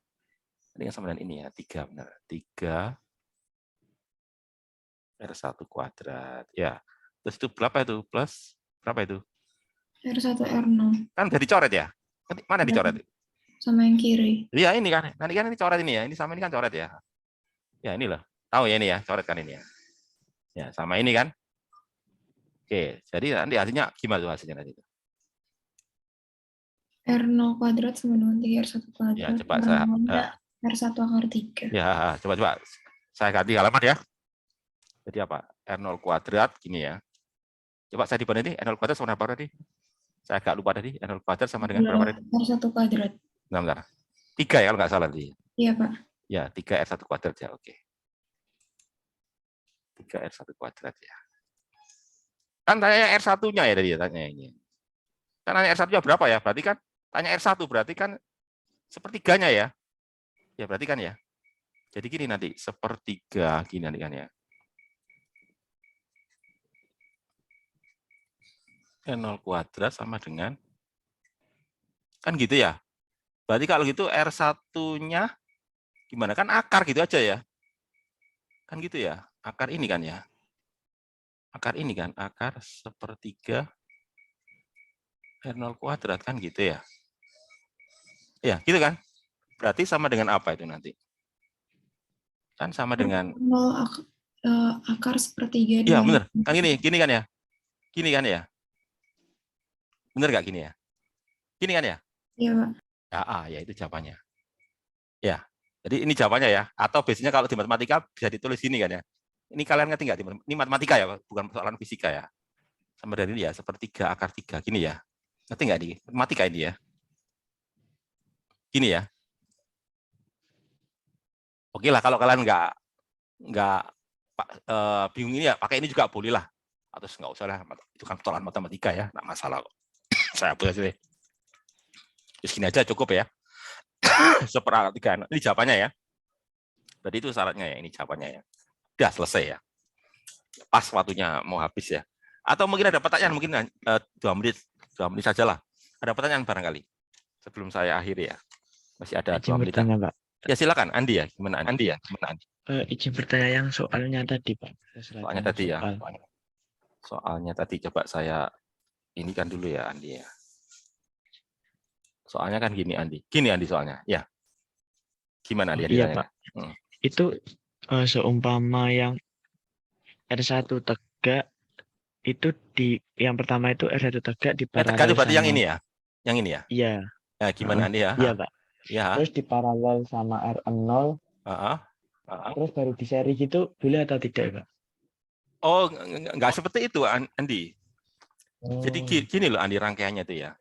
Ini sama dengan ini ya, 3 benar. 3 R1 kuadrat. Ya. Terus itu berapa itu? Plus berapa itu? R1 R0. Kan udah dicoret ya? Mana dicoret? Sama yang kiri. Iya, ini kan. Nanti kan ini coret ini ya. Ini sama ini kan coret ya. Ya, ini loh. Tahu ya ini ya, coret kan ini ya. Ya, sama ini kan. Oke, jadi nanti hasilnya gimana tuh hasilnya nanti? R0 kuadrat sama dengan 3 R1 kuadrat. Ya, coba saya R1 akar 3. ya, coba saya ganti halaman ya. Jadi apa? R0 kuadrat gini ya. Coba saya dibanding ini R0 kuadrat sama berapa tadi? Saya agak lupa tadi. R0 kuadrat sama dengan berapa tadi? R1 kuadrat. Bentar. 3 ya kalau nggak salah tadi. Iya, Pak. Ya, 3 R1 kuadrat ya, oke. 3 R1 kuadrat ya. Kan tanya R1-nya ya tadi ya, tanya ini. Kan tanya R1-nya berapa ya? Berarti kan tanya R1 berarti kan sepertiganya ya. Ya berarti kan ya. Jadi gini nanti, sepertiga gini nanti kan ya. R0 kuadrat sama dengan, kan gitu ya. Berarti kalau gitu R1-nya gimana? Kan akar gitu aja ya. Kan gitu ya. Akar ini kan ya. Akar ini kan, akar sepertiga R0 kuadrat kan gitu ya. Ya, gitu kan. Berarti sama dengan apa itu nanti? Kan sama dengan... Akar sepertiga. Iya, benar. Kan gini kan ya. Gini kan ya. Benar nggak gini ya? Gini kan ya? Iya, Pak. Ya itu jawabannya. Ya, jadi ini jawabannya ya. Atau biasanya kalau di matematika bisa ditulis gini kan ya. Ini kalian ngerti nggak? Ini matematika ya, bukan persoalan fisika ya. Sama dari ini ya, sepertiga akar 3. Gini ya. Ngerti nggak nih? Matematika ini ya. Gini ya. Oke lah, kalau kalian nggak bingung ini ya, pakai ini juga boleh lah. Atau nggak usah lah, itu kan persoalan matematika ya, nggak masalah kok. Saya hapus aja deh. Segini aja cukup ya. Sepertiga 3. Ini jawabannya ya. Berarti itu syaratnya ya, ini jawabannya ya. Udah selesai ya. Pas waktunya mau habis ya. Atau mungkin ada pertanyaan, mungkin 2 menit saja lah. Ada pertanyaan barangkali sebelum saya akhiri ya. Masih ada 2 menit. Bertanya, Pak. Ya silakan, Andi ya. Gimana Andi ya? Izin bertanya yang soalnya tadi, Pak. Soalnya tadi ya. Soalnya tadi coba saya ini kan dulu ya, Andi ya. Soalnya kan gini, Andi. Gini, Andi, soalnya. Ya. Gimana, Andi? Iya, Pak. Itu seumpama yang R1 tegak, itu di yang pertama itu R1 tegak di paralel tegak itu berarti sama... yang ini ya? Yang ini ya? Iya. Ya, gimana, Andi ya? Iya, Pak. Ya. Terus di paralel sama R0, terus baru di seri gitu, boleh atau tidak, Pak? Oh, nggak seperti itu, Andi. Jadi gini loh, Andi, rangkaiannya itu ya.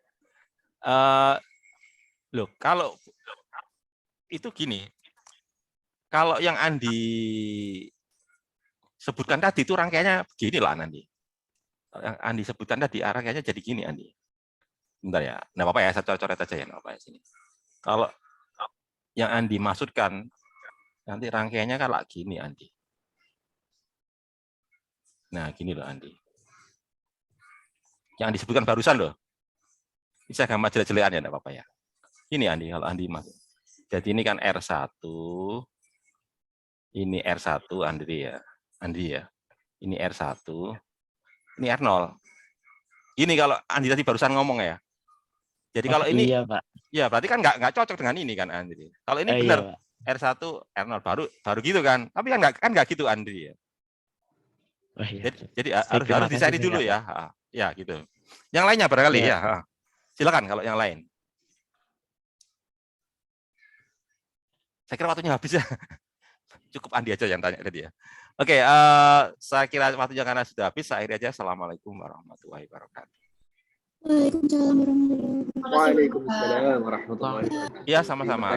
Loh, kalau itu gini, kalau yang Andi sebutkan tadi itu rangkaiannya begini loh, Andi. Yang Andi sebutkan tadi rangkaiannya jadi gini, Andi. Bentar ya, nggak apa-apa ya, saya coret aja ya, nggak apa-apa ya sini. Kalau yang Andi maksudkan, nanti rangkaiannya kan gini, Andi. Nah, gini loh, Andi. Yang disebutkan barusan loh. Ini saya gambar jelek-jelekan ya, enggak apa-apa ya. Ini Andi, kalau Andi masuk. Jadi ini kan R1. Ini R1, Andi ya. Ini R1. Ini R0. Ini kalau Andi tadi barusan ngomong ya. Jadi kalau ini, iya, Pak. Ya berarti kan nggak cocok dengan ini kan, Andi. Kalau ini benar, iya, R1, R0 baru gitu kan. Tapi kan nggak gitu, Andi ya. Oh, iya. Jadi harus disari dulu ya. Ya gitu. Yang lainnya barangkali ya. Silakan kalau yang lain. Saya kira waktunya habis ya. cukup Andi aja yang tanya tadi ya. Oke, saya kira waktunya karena sudah habis, saya akhiri aja. Assalamualaikum warahmatullahi wabarakatuh. Waalaikumsalam warahmatullahi wabarakatuh. Makasih, Bapak. Waalaikumsalam warahmatullahi wabarakatuh. Ya, sama-sama.